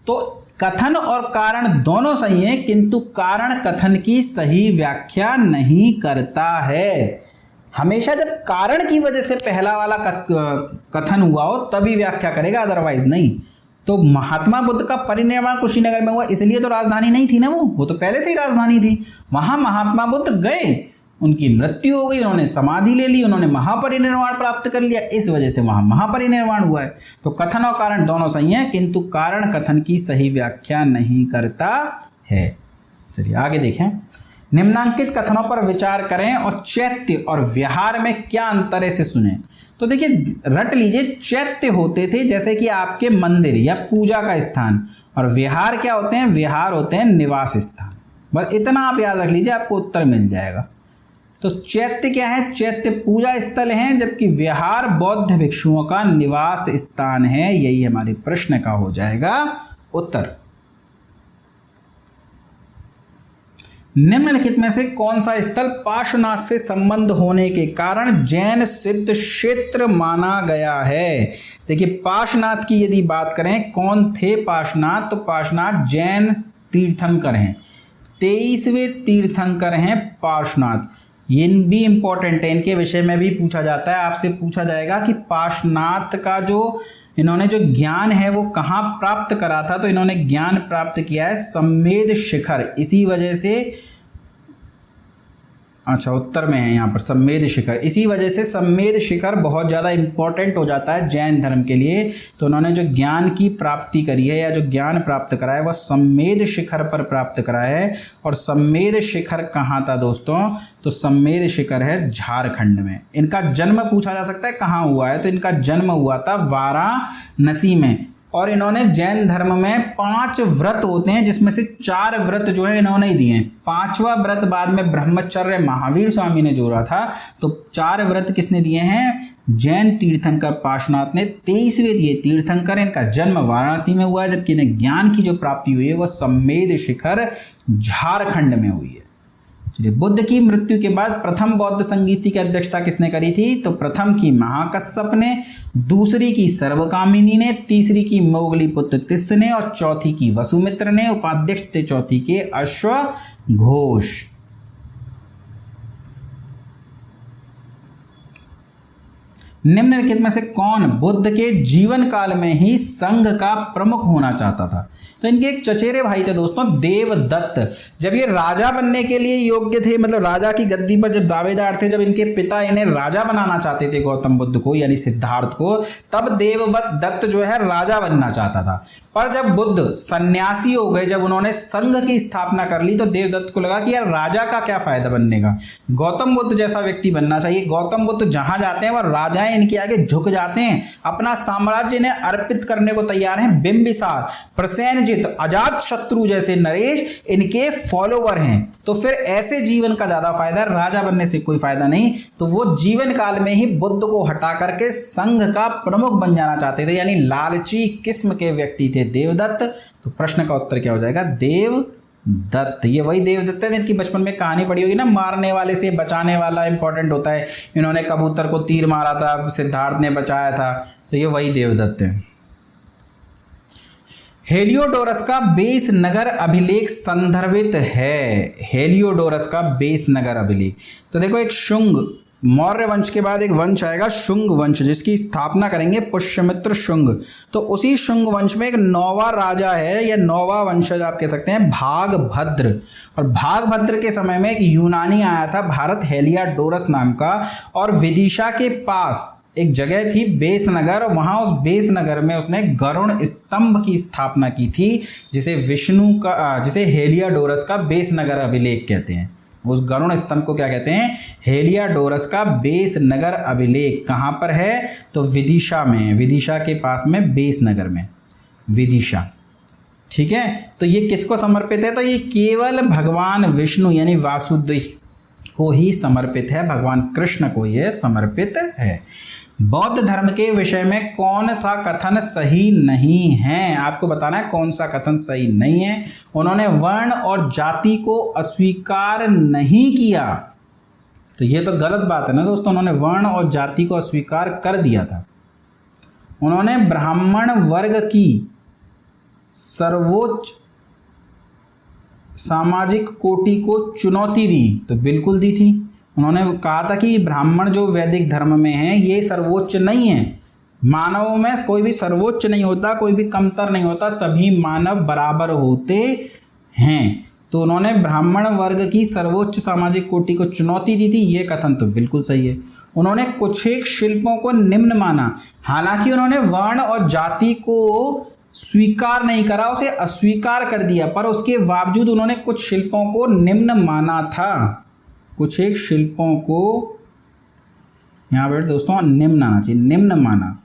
तो कथन और कारण दोनों सही हैं, किंतु कारण कथन की सही व्याख्या नहीं करता है। हमेशा जब कारण की वजह से पहला वाला कथन हुआ हो तभी व्याख्या करेगा, अदरवाइज नहीं। तो महात्मा बुद्ध का परिनिर्वाण कुशीनगर में हुआ, इसलिए तो राजधानी नहीं थी ना, वो तो पहले से ही राजधानी थी। वहां महात्मा बुद्ध गए, उनकी मृत्यु हो गई, उन्होंने समाधि ले ली, उन्होंने महापरिनिर्वाण प्राप्त कर लिया, इस वजह से वहां महापरिनिर्वाण हुआ है। तो कथन और कारण दोनों सही हैं, किंतु कारण कथन की सही व्याख्या नहीं करता है। चलिए आगे देखें। निम्नांकित कथनों पर विचार करें और चैत्य और विहार में क्या अंतर है इसे सुने। तो देखिए रट लीजिए, चैत्य होते थे जैसे कि आपके मंदिर या पूजा का स्थान, और विहार क्या होते हैं? विहार होते हैं निवास स्थान। बस इतना आप याद रख लीजिए, आपको उत्तर मिल जाएगा। तो चैत्य क्या है? चैत्य पूजा स्थल है, जबकि विहार बौद्ध भिक्षुओं का निवास स्थान है। यही हमारे प्रश्न का हो जाएगा उत्तर। निम्नलिखित में से कौन सा स्थल पार्श्वनाथ से संबंध होने के कारण जैन सिद्ध क्षेत्र माना गया है? देखिए पार्श्वनाथ की यदि बात करें, कौन थे पार्श्वनाथ? तो पार्श्वनाथ जैन तीर्थंकर हैं, 23वें तीर्थंकर हैं पार्श्वनाथ। ये भी इंपॉर्टेंट है, इनके विषय में भी पूछा जाता है, आपसे पूछा जाएगा कि पार्श्वनाथ का जो इन्होंने जो ज्ञान है वो कहाँ प्राप्त करा था। तो इन्होंने ज्ञान प्राप्त किया है सम्मेद शिखर, इसी वजह से, अच्छा उत्तर में है यहाँ पर सम्मेद शिखर, इसी वजह से सम्मेद शिखर बहुत ज़्यादा इंपॉर्टेंट हो जाता है जैन धर्म के लिए। तो उन्होंने जो ज्ञान की प्राप्ति करी है या जो ज्ञान प्राप्त करा है वह सम्मेद शिखर पर प्राप्त करा है। और सम्मेद शिखर कहाँ था दोस्तों? तो सम्मेद शिखर है झारखंड में। इनका जन्म पूछा जा सकता है कहाँ हुआ है, तो इनका जन्म हुआ था वाराणसी में। और इन्होंने जैन धर्म में 5 व्रत होते हैं, जिसमें से 4 व्रत जो है इन्होंने ही दिए हैं। 5वां व्रत बाद में ब्रह्मचर्य महावीर स्वामी ने जोड़ा था, तो 4 व्रत किसने दिए हैं? जैन तीर्थंकर पार्श्वनाथ ने 23वें दिए तीर्थंकर। इनका जन्म वाराणसी में हुआ है, जबकि इन्हें ज्ञान की जो प्राप्ति हुई है वह सम्मेद शिखर झारखंड में हुई है। चलिए, बुद्ध की मृत्यु के बाद प्रथम बौद्ध संगीति की अध्यक्षता किसने करी थी? तो प्रथम की महाकश्यप ने, दूसरी की सर्वकामिनी ने, तीसरी की मोगलीपुत्र तिस्स ने और चौथी की वसुमित्र ने। उपाध्यक्ष थे चौथी के अश्वघोष। निम्नलिखित में से कौन बुद्ध के जीवन काल में ही संघ का प्रमुख होना चाहता था? तो इनके एक चचेरे भाई थे दोस्तों, देवदत्त। जब ये राजा बनने के लिए योग्य थे, मतलब राजा की गद्दी पर जब दावेदार थे, जब इनके पिता इन्हें राजा बनाना चाहते थे गौतम बुद्ध को यानी सिद्धार्थ को, तब देवदत्त जो है राजा बनना चाहता था। पर जब बुद्ध सन्यासी हो गए, जब उन्होंने संघ की स्थापना कर ली, तो देवदत्त को लगा कि यार राजा का क्या फायदा बनने का, गौतम बुद्ध जैसा व्यक्ति बनना चाहिए। गौतम बुद्ध जहां जाते हैं वह राजाएं इनके आगे झुक जाते हैं, अपना साम्राज्य इन्हें अर्पित करने को तैयार हैं। बिंबिसार, प्रसेनजित, अजात शत्रु जैसे नरेश इनके फॉलोवर हैं। तो फिर ऐसे जीवन का ज्यादा फायदा, राजा बनने से कोई फायदा नहीं। तो वो जीवन काल में ही बुद्ध को हटा करके संघ का प्रमुख बन जाना चाहते थे, यानी लालची किस्म के व्यक्ति थे देवदत्त। तो प्रश्न का उत्तर क्या हो जाएगा? देवदत्त। ये वही देवदत्त है जिनकी बचपन में कहानी पढ़ी होगी ना, मारने वाले से बचाने वाला इंपॉर्टेंट होता है। इन्होंने कबूतर को तीर मारा था, सिद्धार्थ ने बचाया था, तो ये वही देवदत्त है। हेलियोडोरस का बेस नगर अभिलेख संदर्भित है। हेलियोडोरस का बेस नगर अभिलेख, तो देखो एक शुंग मौर्य वंश के बाद एक वंश आएगा शुंग वंश, जिसकी स्थापना करेंगे पुष्यमित्र शुंग। तो उसी शुंग वंश में एक नौवा राजा है या नौवा वंशज आप कह सकते हैं, भागभद्र। और भागभद्र के समय में एक यूनानी आया था भारत, हेलियाडोरस नाम का, और विदिशा के पास एक जगह थी बेसनगर, वहाँ उस बेसनगर में उसने गरुड़ स्तंभ की स्थापना की थी, जिसे हेलियाडोरस का बेसनगर अभिलेख कहते हैं। उस गरुड़ स्तंभ को क्या कहते हैं? हेलियाडोरस का बेसनगर अभिलेख। कहाँ पर है? तो विदिशा में, विदिशा के पास में, बेसनगर में, विदिशा। ठीक है, तो ये किसको समर्पित है? तो ये केवल भगवान विष्णु यानी वासुदेव को ही समर्पित है, भगवान कृष्ण को ये समर्पित है। बौद्ध धर्म के विषय में कौन सा कथन सही नहीं है? आपको बताना है कौन सा कथन सही नहीं है। उन्होंने वर्ण और जाति को अस्वीकार नहीं किया, तो ये तो गलत बात है ना दोस्तों। उन्होंने वर्ण और जाति को अस्वीकार कर दिया था। उन्होंने ब्राह्मण वर्ग की सर्वोच्च सामाजिक कोटि को चुनौती दी, तो बिल्कुल दी थी। उन्होंने कहा था कि ब्राह्मण जो वैदिक धर्म में है ये सर्वोच्च नहीं है, मानवों में कोई भी सर्वोच्च नहीं होता, कोई भी कमतर नहीं होता, सभी मानव बराबर होते हैं। तो उन्होंने ब्राह्मण वर्ग की सर्वोच्च सामाजिक कोटि को चुनौती दी थी, ये कथन तो बिल्कुल सही है। उन्होंने कुछ एक शिल्पों को निम्न माना, हालांकि उन्होंने वर्ण और जाति को स्वीकार नहीं करा, उसे अस्वीकार कर दिया, पर उसके बावजूद उन्होंने कुछ शिल्पों को निम्न माना था। कुछ एक शिल्पों को यहाँ पर दोस्तों निम्न आना चाहिए, निम्न माना,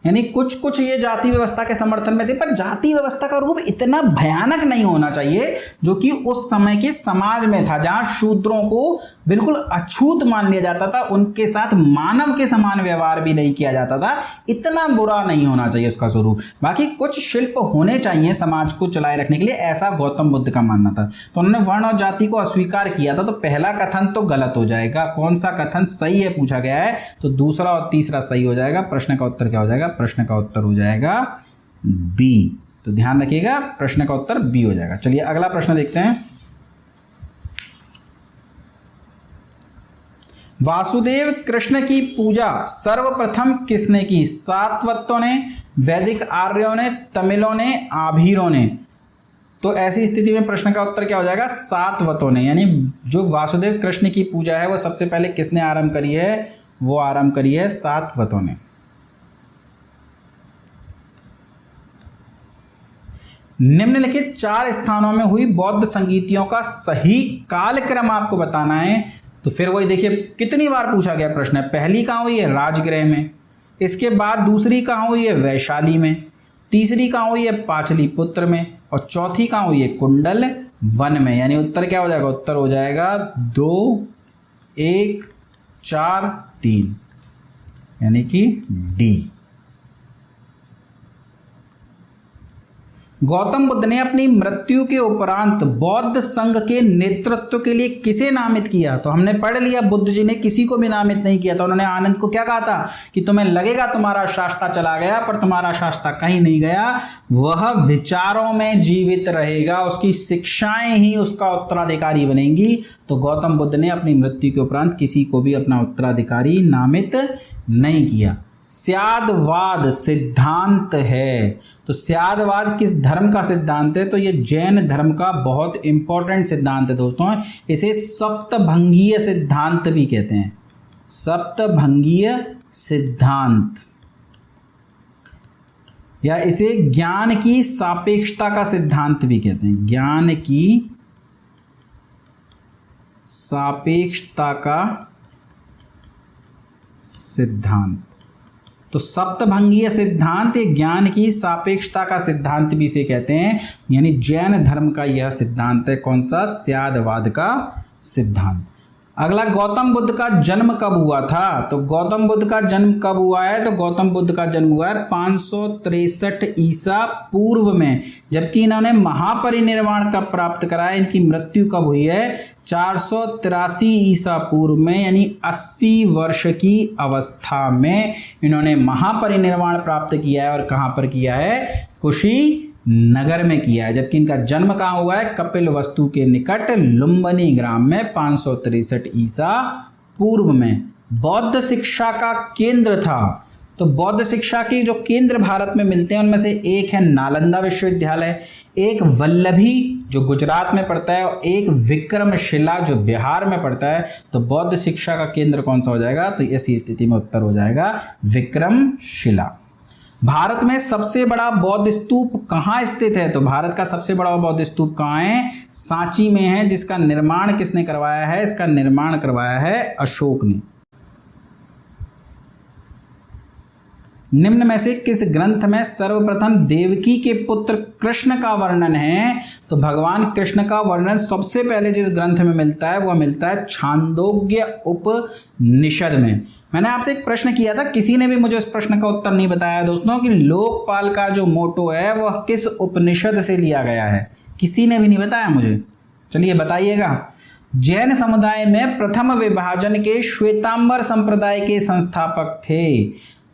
यानी कुछ कुछ ये जाति व्यवस्था के समर्थन में थे, पर जाति व्यवस्था का रूप इतना भयानक नहीं होना चाहिए जो कि उस समय के समाज में था, जहाँ शूद्रों को बिल्कुल अछूत मान लिया जाता था, उनके साथ मानव के समान व्यवहार भी नहीं किया जाता था। इतना बुरा नहीं होना चाहिए उसका स्वरूप। बाकी कुछ शिल्प होने चाहिए समाज को चलाए रखने के लिए, ऐसा गौतम बुद्ध का मानना था। तो उन्होंने वर्ण और जाति को अस्वीकार किया था, तो पहला कथन तो गलत हो जाएगा। कौन सा कथन सही है पूछा गया है, तो दूसरा और तीसरा सही हो जाएगा। प्रश्न का उत्तर क्या हो जाएगा? प्रश्न का उत्तर हो जाएगा बी। तो ध्यान रखिएगा, प्रश्न का उत्तर बी हो जाएगा। चलिए अगला प्रश्न देखते हैं। वासुदेव कृष्ण की पूजा सर्वप्रथम किसने की? सारवत्तों ने, वैदिक आर्यों ने, तमिलों ने, आभीरों ने। तो ऐसी स्थिति में प्रश्न का उत्तर क्या हो जाएगा? सारवत्तों ने। यानी जो वासुदेव कृष्ण की पूजा है वो सबसे पहले किसने आरंभ करी है? वो आरंभ करी है सारवत्तों ने। निम्नलिखित 4 स्थानों में हुई बौद्ध संगीतियों का सही कालक्रम आपको बताना है। तो फिर वही देखिए, कितनी बार पूछा गया प्रश्न है। पहली कहाँ हुई है? राजगृह में। इसके बाद दूसरी कहाँ हुई है? वैशाली में। तीसरी कहाँ हुई है? पाटलिपुत्र में। और चौथी कहाँ हुई है? कुंडल वन में। यानी उत्तर क्या हो जाएगा? उत्तर हो जाएगा 2, 1, 4, 3, यानी कि डी। गौतम बुद्ध ने अपनी मृत्यु के उपरांत बौद्ध संघ के नेतृत्व के लिए किसे नामित किया? तो हमने पढ़ लिया, बुद्ध जी ने किसी को भी नामित नहीं किया था। उन्होंने आनंद को क्या कहा था कि तुम्हें लगेगा तुम्हारा शास्त्र चला गया, पर तुम्हारा शास्त्र कहीं नहीं गया, वह विचारों में जीवित रहेगा, उसकी शिक्षाएं ही उसका उत्तराधिकारी बनेंगी। तो गौतम बुद्ध ने अपनी मृत्यु के उपरांत किसी को भी अपना उत्तराधिकारी नामित नहीं किया। स्यादवाद सिद्धांत है। तो स्यादवाद किस धर्म का सिद्धांत है? तो ये जैन धर्म का बहुत इंपॉर्टेंट सिद्धांत है दोस्तों। इसे सप्तभंगीय सिद्धांत भी कहते हैं, सप्तभंगीय सिद्धांत, या इसे ज्ञान की सापेक्षता का सिद्धांत भी कहते हैं, ज्ञान की सापेक्षता का सिद्धांत। तो सप्तभंगीय सिद्धांत ज्ञान की सापेक्षता का सिद्धांत भी इसे कहते हैं। यानी जैन धर्म का यह सिद्धांत है। कौन सा? स्यादवाद का सिद्धांत। अगला, गौतम बुद्ध का जन्म कब हुआ था? तो गौतम बुद्ध का जन्म कब हुआ है? तो गौतम बुद्ध का जन्म हुआ है 563 ईसा पूर्व में, जबकि इन्होंने महापरिनिर्वाण कब प्राप्त करा है? इनकी मृत्यु कब हुई है? 483 ईसा पूर्व में, यानी 80 वर्ष की अवस्था में इन्होंने महापरिनिर्वाण प्राप्त किया है। और कहाँ पर किया है? कुशीनगर में किया है। जबकि इनका जन्म कहाँ हुआ है? कपिलवस्तु के निकट लुम्बिनी ग्राम में 563 ईसा पूर्व में। बौद्ध शिक्षा का केंद्र था। तो बौद्ध शिक्षा के जो केंद्र भारत में मिलते हैं उनमें से एक है नालंदा विश्वविद्यालय, एक वल्लभी जो गुजरात में पड़ता है और एक विक्रमशिला जो बिहार में पड़ता है। तो बौद्ध शिक्षा का केंद्र कौन सा हो जाएगा? तो ऐसी स्थिति में उत्तर हो जाएगा विक्रमशिला। भारत में सबसे बड़ा बौद्ध स्तूप कहाँ स्थित है? तो भारत का सबसे बड़ा बौद्ध स्तूप कहाँ है? सांची में है, जिसका निर्माण किसने करवाया है? इसका निर्माण करवाया है अशोक ने। निम्न में से किस ग्रंथ में सर्वप्रथम देवकी के पुत्र कृष्ण का वर्णन है? तो भगवान कृष्ण का वर्णन सबसे पहले जिस ग्रंथ में मिलता है वह मिलता है छांदोग्य उपनिषद में। मैंने आपसे एक प्रश्न किया था, किसी ने भी मुझे उस प्रश्न का उत्तर नहीं बताया दोस्तों कि लोकपाल का जो मोटो है वह किस उपनिषद से लिया गया है। किसी ने भी नहीं बताया मुझे। चलिए बताइएगा। जैन समुदाय में प्रथम विभाजन के श्वेतांबर संप्रदाय के संस्थापक थे।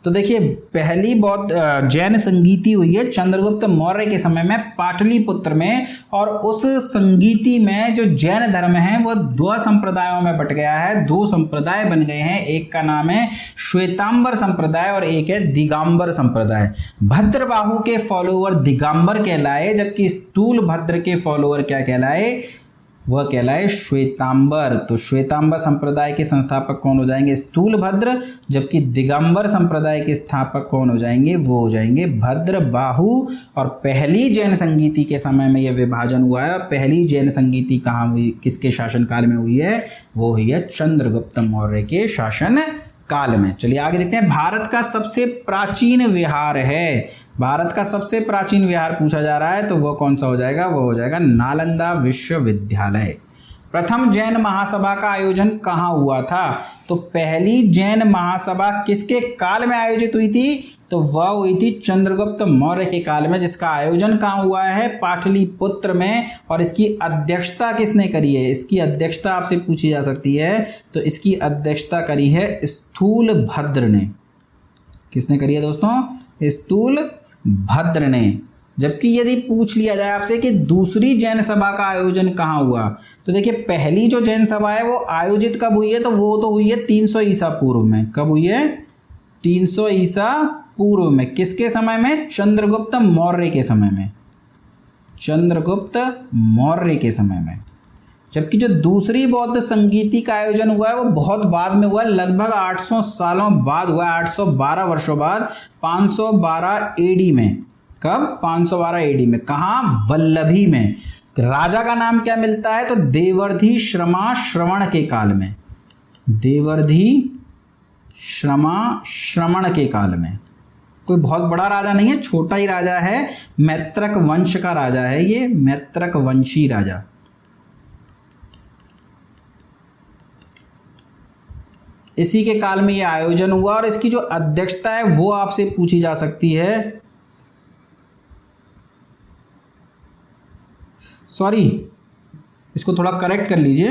तो देखिए, पहली बौद्ध जैन संगीति हुई है चंद्रगुप्त मौर्य के समय में पाटलिपुत्र में, और उस संगीति में जो जैन धर्म है वह दो संप्रदायों में बट गया है। दो संप्रदाय बन गए हैं, एक का नाम है श्वेतांबर संप्रदाय और एक है दिगंबर संप्रदाय। भद्रबाहु के फॉलोअर दिगंबर कहलाए, जबकि स्थूल भद्र के फॉलोअर क्या कहलाए? वह कहलाए श्वेतांबर। तो श्वेतांबर संप्रदाय के संस्थापक कौन हो जाएंगे? स्थूलभद्र। जबकि दिगंबर संप्रदाय के स्थापक कौन हो जाएंगे? वो हो जाएंगे भद्रबाहु। और पहली जैन संगीति के समय में यह विभाजन हुआ है। पहली जैन संगीति कहाँ हुई, किसके शासनकाल में हुई है? वो हुई है चंद्रगुप्त मौर्य के शासन काल में। चलिए आगे देखते हैं। भारत का सबसे प्राचीन विहार है, भारत का सबसे प्राचीन विहार पूछा जा रहा है, तो वो कौन सा हो जाएगा? वो हो जाएगा नालंदा विश्वविद्यालय। प्रथम जैन महासभा का आयोजन कहाँ हुआ था? तो पहली जैन महासभा किसके काल में आयोजित हुई थी? तो वह हुई थी चंद्रगुप्त मौर्य के काल में, जिसका आयोजन कहाँ हुआ है? पाटलिपुत्र में। और इसकी अध्यक्षता किसने करी है? इसकी अध्यक्षता आपसे पूछी जा सकती है, तो इसकी अध्यक्षता करी है स्थूलभद्र ने। किसने करी है दोस्तों? स्थूलभद्र ने। जबकि यदि पूछ लिया जाए आपसे कि दूसरी जैन सभा का आयोजन कहाँ हुआ, तो देखिए पहली जो जैन सभा है वो आयोजित कब हुई है? तो वो तो हुई है 300 ईसा पूर्व में। कब हुई है? 300 ईसा पूर्व में। किसके समय में? चंद्रगुप्त मौर्य के समय में। चंद्रगुप्त मौर्य के समय में। जबकि जो दूसरी बौद्ध संगीति का आयोजन हुआ है वो बहुत बाद में हुआ है, लगभग 800 सालों बाद हुआ है, 812 वर्षों बाद, 512 एडी में। कब? 512 एडी में। कहाँ? वल्लभी में। राजा का नाम क्या मिलता है? तो देवर्धि श्रमा श्रवण के काल में। देवर्धि श्रमा श्रवण के काल में। कोई बहुत बड़ा राजा नहीं है, छोटा ही राजा है। मैत्रक वंश का राजा है ये, मैत्रक वंशी राजा। इसी के काल में ये आयोजन हुआ और इसकी जो अध्यक्षता है वो आपसे पूछी जा सकती है। सॉरी, इसको थोड़ा करेक्ट कर लीजिए,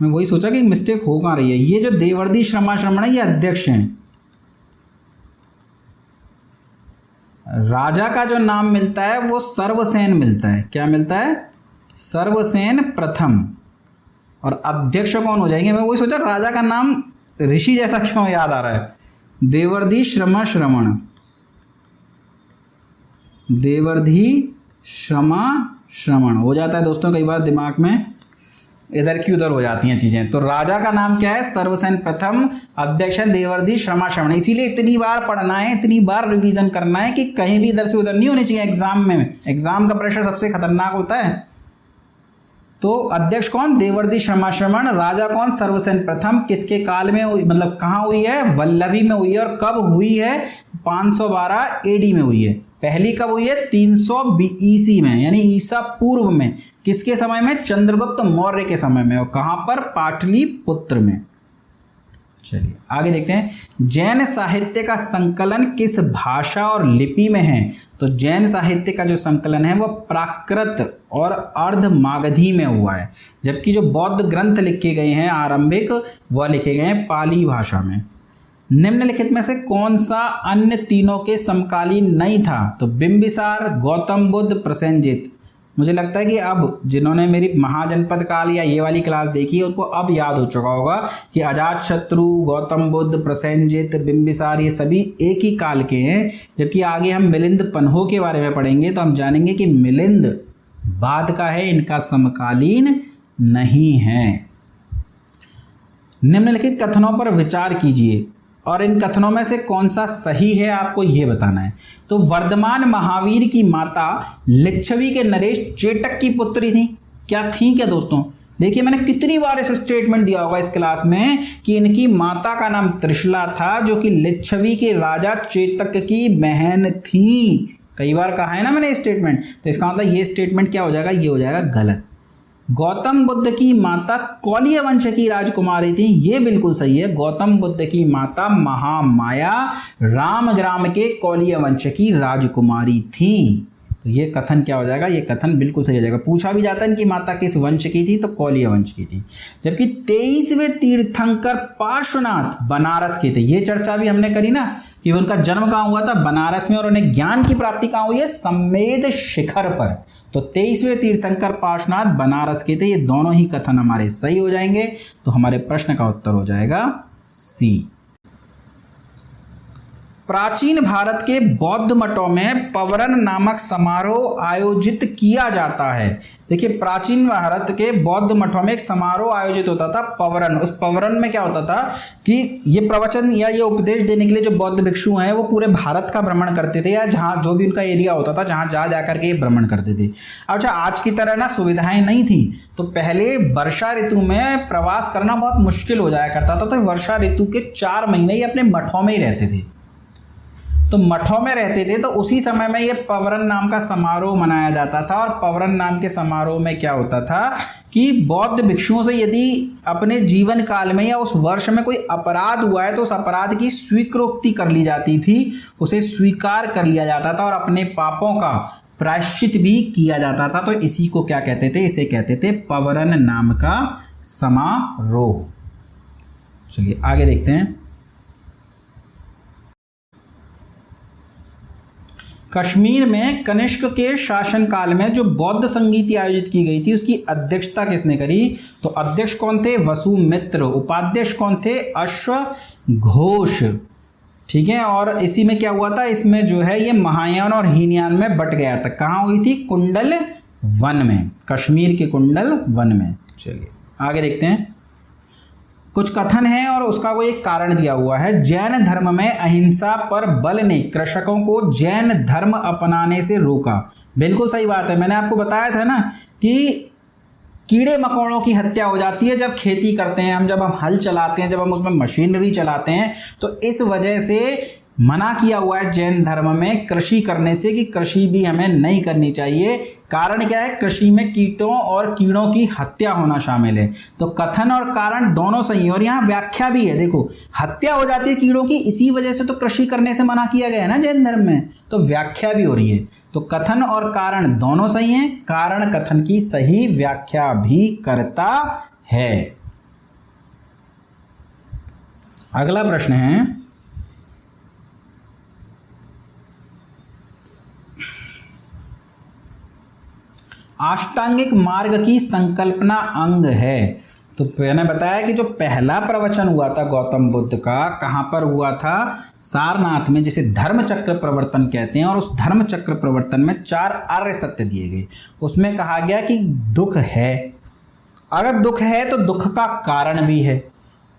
मैं वही सोचा कि मिस्टेक हो कहाँ रही है। ये जो देवर्धि श्रमा श्रवण है ये अध्यक्ष हैं। राजा का जो नाम मिलता है वो सर्वसेन मिलता है। क्या मिलता है? सर्वसेन प्रथम। और अध्यक्ष कौन हो जाएंगे? मैं वही सोचा राजा का नाम ऋषि जैसा क्यों याद आ रहा है। देवर्धि श्रमा श्रवण, देवर्धि श्रमा श्रवण हो जाता है दोस्तों। कई बार दिमाग में इधर की उधर हो जाती हैं चीज़ें। तो राजा का नाम क्या है? सर्वसेन प्रथम। अध्यक्ष देवर्धि श्रमा श्रवण। इसीलिए इतनी बार पढ़ना है, इतनी बार रिवीजन करना है कि कहीं भी इधर से उधर नहीं होनी चाहिए एग्जाम में। एग्जाम का प्रेशर सबसे खतरनाक होता है। तो अध्यक्ष कौन? देवर्धि श्रमा श्रवण। राजा कौन? सर्वसेन प्रथम। किसके काल में हुई, मतलब कहाँ हुई है? वल्लभी में हुई है। और कब हुई है? 512 एडी में हुई है। पहली कब हुई है? 300 ईसी में, यानी ईसा पूर्व में। किसके समय में? चंद्रगुप्त मौर्य के समय में। और कहाँ पर? पाटलिपुत्र में। चलिए आगे देखते हैं। जैन साहित्य का संकलन किस भाषा और लिपि में है? तो जैन साहित्य का जो संकलन है वह प्राकृत और अर्ध मागधी में हुआ है। जबकि जो बौद्ध ग्रंथ लिखे गए हैं आरंभिक, वह लिखे गए हैं पाली भाषा में। निम्नलिखित में से कौन सा अन्य तीनों के समकालीन नहीं था? तो बिंबिसार, गौतम बुद्ध, प्रसेनजित। मुझे लगता है कि अब जिन्होंने मेरी महाजनपद काल या ये वाली क्लास देखी है उनको अब याद हो चुका होगा कि अजातशत्रु, गौतम बुद्ध, प्रसेनजित, बिंबिसार ये सभी एक ही काल के हैं। जबकि आगे हम मिलिंद पन्हो के बारे में पढ़ेंगे तो हम जानेंगे कि मिलिंद बाद का है, इनका समकालीन नहीं है। निम्नलिखित कथनों पर विचार कीजिए और इन कथनों में से कौन सा सही है आपको यह बताना है। तो वर्धमान महावीर की माता लिच्छवी के नरेश चेटक की पुत्री थी। क्या थी क्या दोस्तों? देखिए मैंने कितनी बार इस स्टेटमेंट दिया होगा इस क्लास में कि इनकी माता का नाम त्रिशला था जो कि लिच्छवी के राजा चेतक की बहन थी। कई बार कहा है ना मैंने स्टेटमेंट, तो इसका मतलब ये स्टेटमेंट क्या हो जाएगा, ये हो जाएगा गलत। गौतम बुद्ध की माता कौलिय वंश की राजकुमारी थी, ये बिल्कुल सही है। गौतम बुद्ध की माता महामाया रामग्राम के कौलिय वंश की राजकुमारी थी। तो ये कथन क्या हो जाएगा, ये कथन बिल्कुल सही हो जाएगा। पूछा भी जाता है इनकी माता किस वंश की थी, तो कौलिय वंश की थी। जबकि 23वें तीर्थंकर पार्श्वनाथ बनारस के थे। ये चर्चा भी हमने करी ना कि उनका जन्म कहाँ हुआ था, बनारस में, और उन्हें ज्ञान की प्राप्ति कहाँ हुई है, सम्मेद शिखर पर। तो 23वें तीर्थंकर पार्श्वनाथ बनारस के थे। ये दोनों ही कथन हमारे सही हो जाएंगे। तो हमारे प्रश्न का उत्तर हो जाएगा सी। प्राचीन भारत के बौद्ध मठों में पवरन नामक समारोह आयोजित किया जाता है। देखिए प्राचीन भारत के बौद्ध मठों में एक समारोह आयोजित होता था पवरन। उस पवरन में क्या होता था कि ये प्रवचन या ये उपदेश देने के लिए जो बौद्ध भिक्षु हैं वो पूरे भारत का भ्रमण करते थे, या जहाँ जो भी उनका एरिया होता था जहाँ जा जाकर के भ्रमण करते थे। अच्छा आज की तरह ना सुविधाएं नहीं थी, तो पहले वर्षा ऋतु में प्रवास करना बहुत मुश्किल हो जाया करता था। तो वर्षा ऋतु के 4 महीने ही अपने मठों में ही रहते थे। तो मठों में रहते थे, तो उसी समय में ये पवरन नाम का समारोह मनाया जाता था। और पवरन नाम के समारोह में क्या होता था कि बौद्ध भिक्षुओं से यदि अपने जीवन काल में या उस वर्ष में कोई अपराध हुआ है तो उस अपराध की स्वीकृति कर ली जाती थी, उसे स्वीकार कर लिया जाता था और अपने पापों का प्रायश्चित भी किया जाता था। तो इसी को क्या कहते थे, इसे कहते थे पवरन नाम का समारोह। चलिए आगे देखते हैं। कश्मीर में कनिष्क के शासनकाल में जो बौद्ध संगीति आयोजित की गई थी उसकी अध्यक्षता किसने करी? तो अध्यक्ष कौन थे? वसुमित्र। उपाध्यक्ष कौन थे? अश्वघोष। ठीक है, और इसी में क्या हुआ था, इसमें जो है ये महायान और हीनयान में बट गया था। कहाँ हुई थी? कुंडल वन में, कश्मीर के कुंडल वन में। चलिए आगे देखते हैं। कुछ कथन है और उसका कोई एक कारण दिया हुआ है। जैन धर्म में अहिंसा पर बल ने कृषकों को जैन धर्म अपनाने से रोका। बिल्कुल सही बात है। मैंने आपको बताया था ना कि कीड़े मकोड़ों की हत्या हो जाती है जब खेती करते हैं हम, जब हम हल चलाते हैं, जब हम उसमें मशीनरी चलाते हैं। तो इस वजह से मना किया हुआ है जैन धर्म में कृषि करने से, कि कृषि भी हमें नहीं करनी चाहिए। कारण क्या है? कृषि में कीटों और कीड़ों की हत्या होना शामिल है। तो कथन और कारण दोनों सही है। और यहाँ व्याख्या भी है। देखो हत्या हो जाती है कीड़ों की, इसी वजह से तो कृषि करने से मना किया गया है ना जैन धर्म में। तो व्याख्या भी हो रही है। तो कथन और कारण दोनों सही हैं। कारण कथन की सही व्याख्या भी करता है। अगला प्रश्न है, अष्टांगिक मार्ग की संकल्पना अंग है। तो मैंने बताया कि जो पहला प्रवचन हुआ था गौतम बुद्ध का, कहाँ पर हुआ था? सारनाथ में, जिसे धर्म चक्र प्रवर्तन कहते हैं। और उस धर्म चक्र प्रवर्तन में 4 आर्य सत्य दिए गए। उसमें कहा गया कि दुख है, अगर दुख है तो दुख का कारण भी है।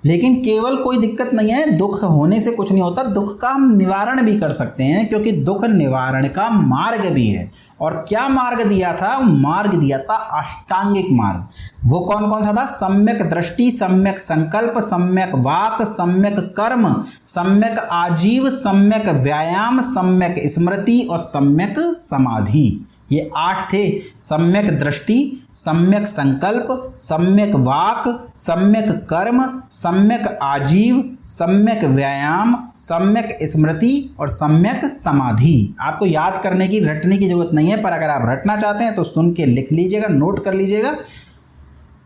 लेकिन केवल कोई दिक्कत नहीं है, दुख होने से कुछ नहीं होता, दुख का हम निवारण भी कर सकते हैं, क्योंकि दुख निवारण का मार्ग भी है। और क्या मार्ग दिया था? मार्ग दिया था अष्टांगिक मार्ग। वो कौन कौन सा था? सम्यक दृष्टि, सम्यक संकल्प, सम्यक वाक, सम्यक कर्म, सम्यक आजीव, सम्यक व्यायाम, सम्यक स्मृति और सम्यक समाधि। ये 8 थे। सम्यक दृष्टि, सम्यक संकल्प, सम्यक वाक, सम्यक कर्म, सम्यक आजीव, सम्यक व्यायाम, सम्यक स्मृति और सम्यक समाधि। आपको याद करने की, रटने की जरूरत नहीं है, पर अगर आप रटना चाहते हैं तो सुन के लिख लीजिएगा, नोट कर लीजिएगा।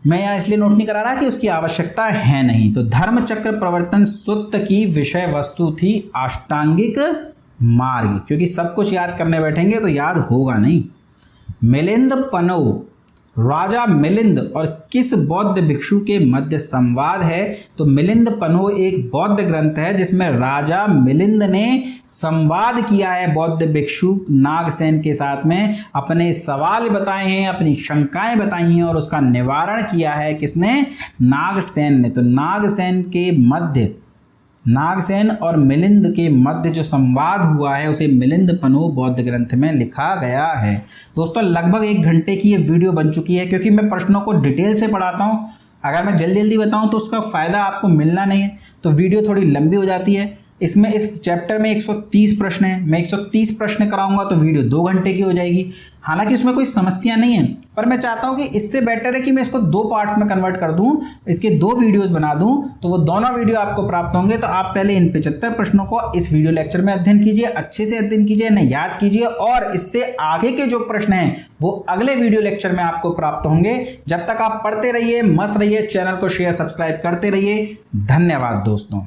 मैं यहाँ इसलिए नोट नहीं करा रहा कि उसकी आवश्यकता है नहीं। तो धर्म चक्र प्रवर्तन सूत्र की विषय वस्तु थी अष्टांगिक मार्ग, क्योंकि सब कुछ याद करने बैठेंगे तो याद होगा नहीं। मिलिंद पनो राजा मिलिंद और किस बौद्ध भिक्षु के मध्य संवाद है? तो मिलिंद पनो एक बौद्ध ग्रंथ है जिसमें राजा मिलिंद ने संवाद किया है बौद्ध भिक्षु नागसेन के साथ में, अपने सवाल बताए हैं, अपनी शंकाएं बताई हैं और उसका निवारण किया है किसने? नागसेन ने। तो नागसेन और मिलिंद के मध्य जो संवाद हुआ है उसे मिलिंद पनो बौद्ध ग्रंथ में लिखा गया है। दोस्तों लगभग 1 घंटे की ये वीडियो बन चुकी है, क्योंकि मैं प्रश्नों को डिटेल से पढ़ाता हूँ। अगर मैं जल्दी जल्दी बताऊँ तो उसका फ़ायदा आपको मिलना नहीं है, तो वीडियो थोड़ी लंबी हो जाती है। इसमें इस चैप्टर में 130 प्रश्न हैं, मैं 130 प्रश्न कराऊंगा तो वीडियो 2 घंटे की हो जाएगी। हालांकि उसमें कोई समस्या नहीं है, पर मैं चाहता हूं कि इससे बेटर है कि मैं इसको 2 पार्ट्स में कन्वर्ट कर दूं, इसके 2 वीडियोस बना दूं, तो वो दोनों वीडियो आपको प्राप्त होंगे। तो आप पहले इन 75 प्रश्नों को इस वीडियो लेक्चर में अध्ययन कीजिए, अच्छे से अध्ययन कीजिए, इन्हें याद कीजिए, और इससे आगे के जो प्रश्न हैं वो अगले वीडियो लेक्चर में आपको प्राप्त होंगे। जब तक आप पढ़ते रहिए, मस्त रहिए, चैनल को शेयर सब्सक्राइब करते रहिए। धन्यवाद दोस्तों।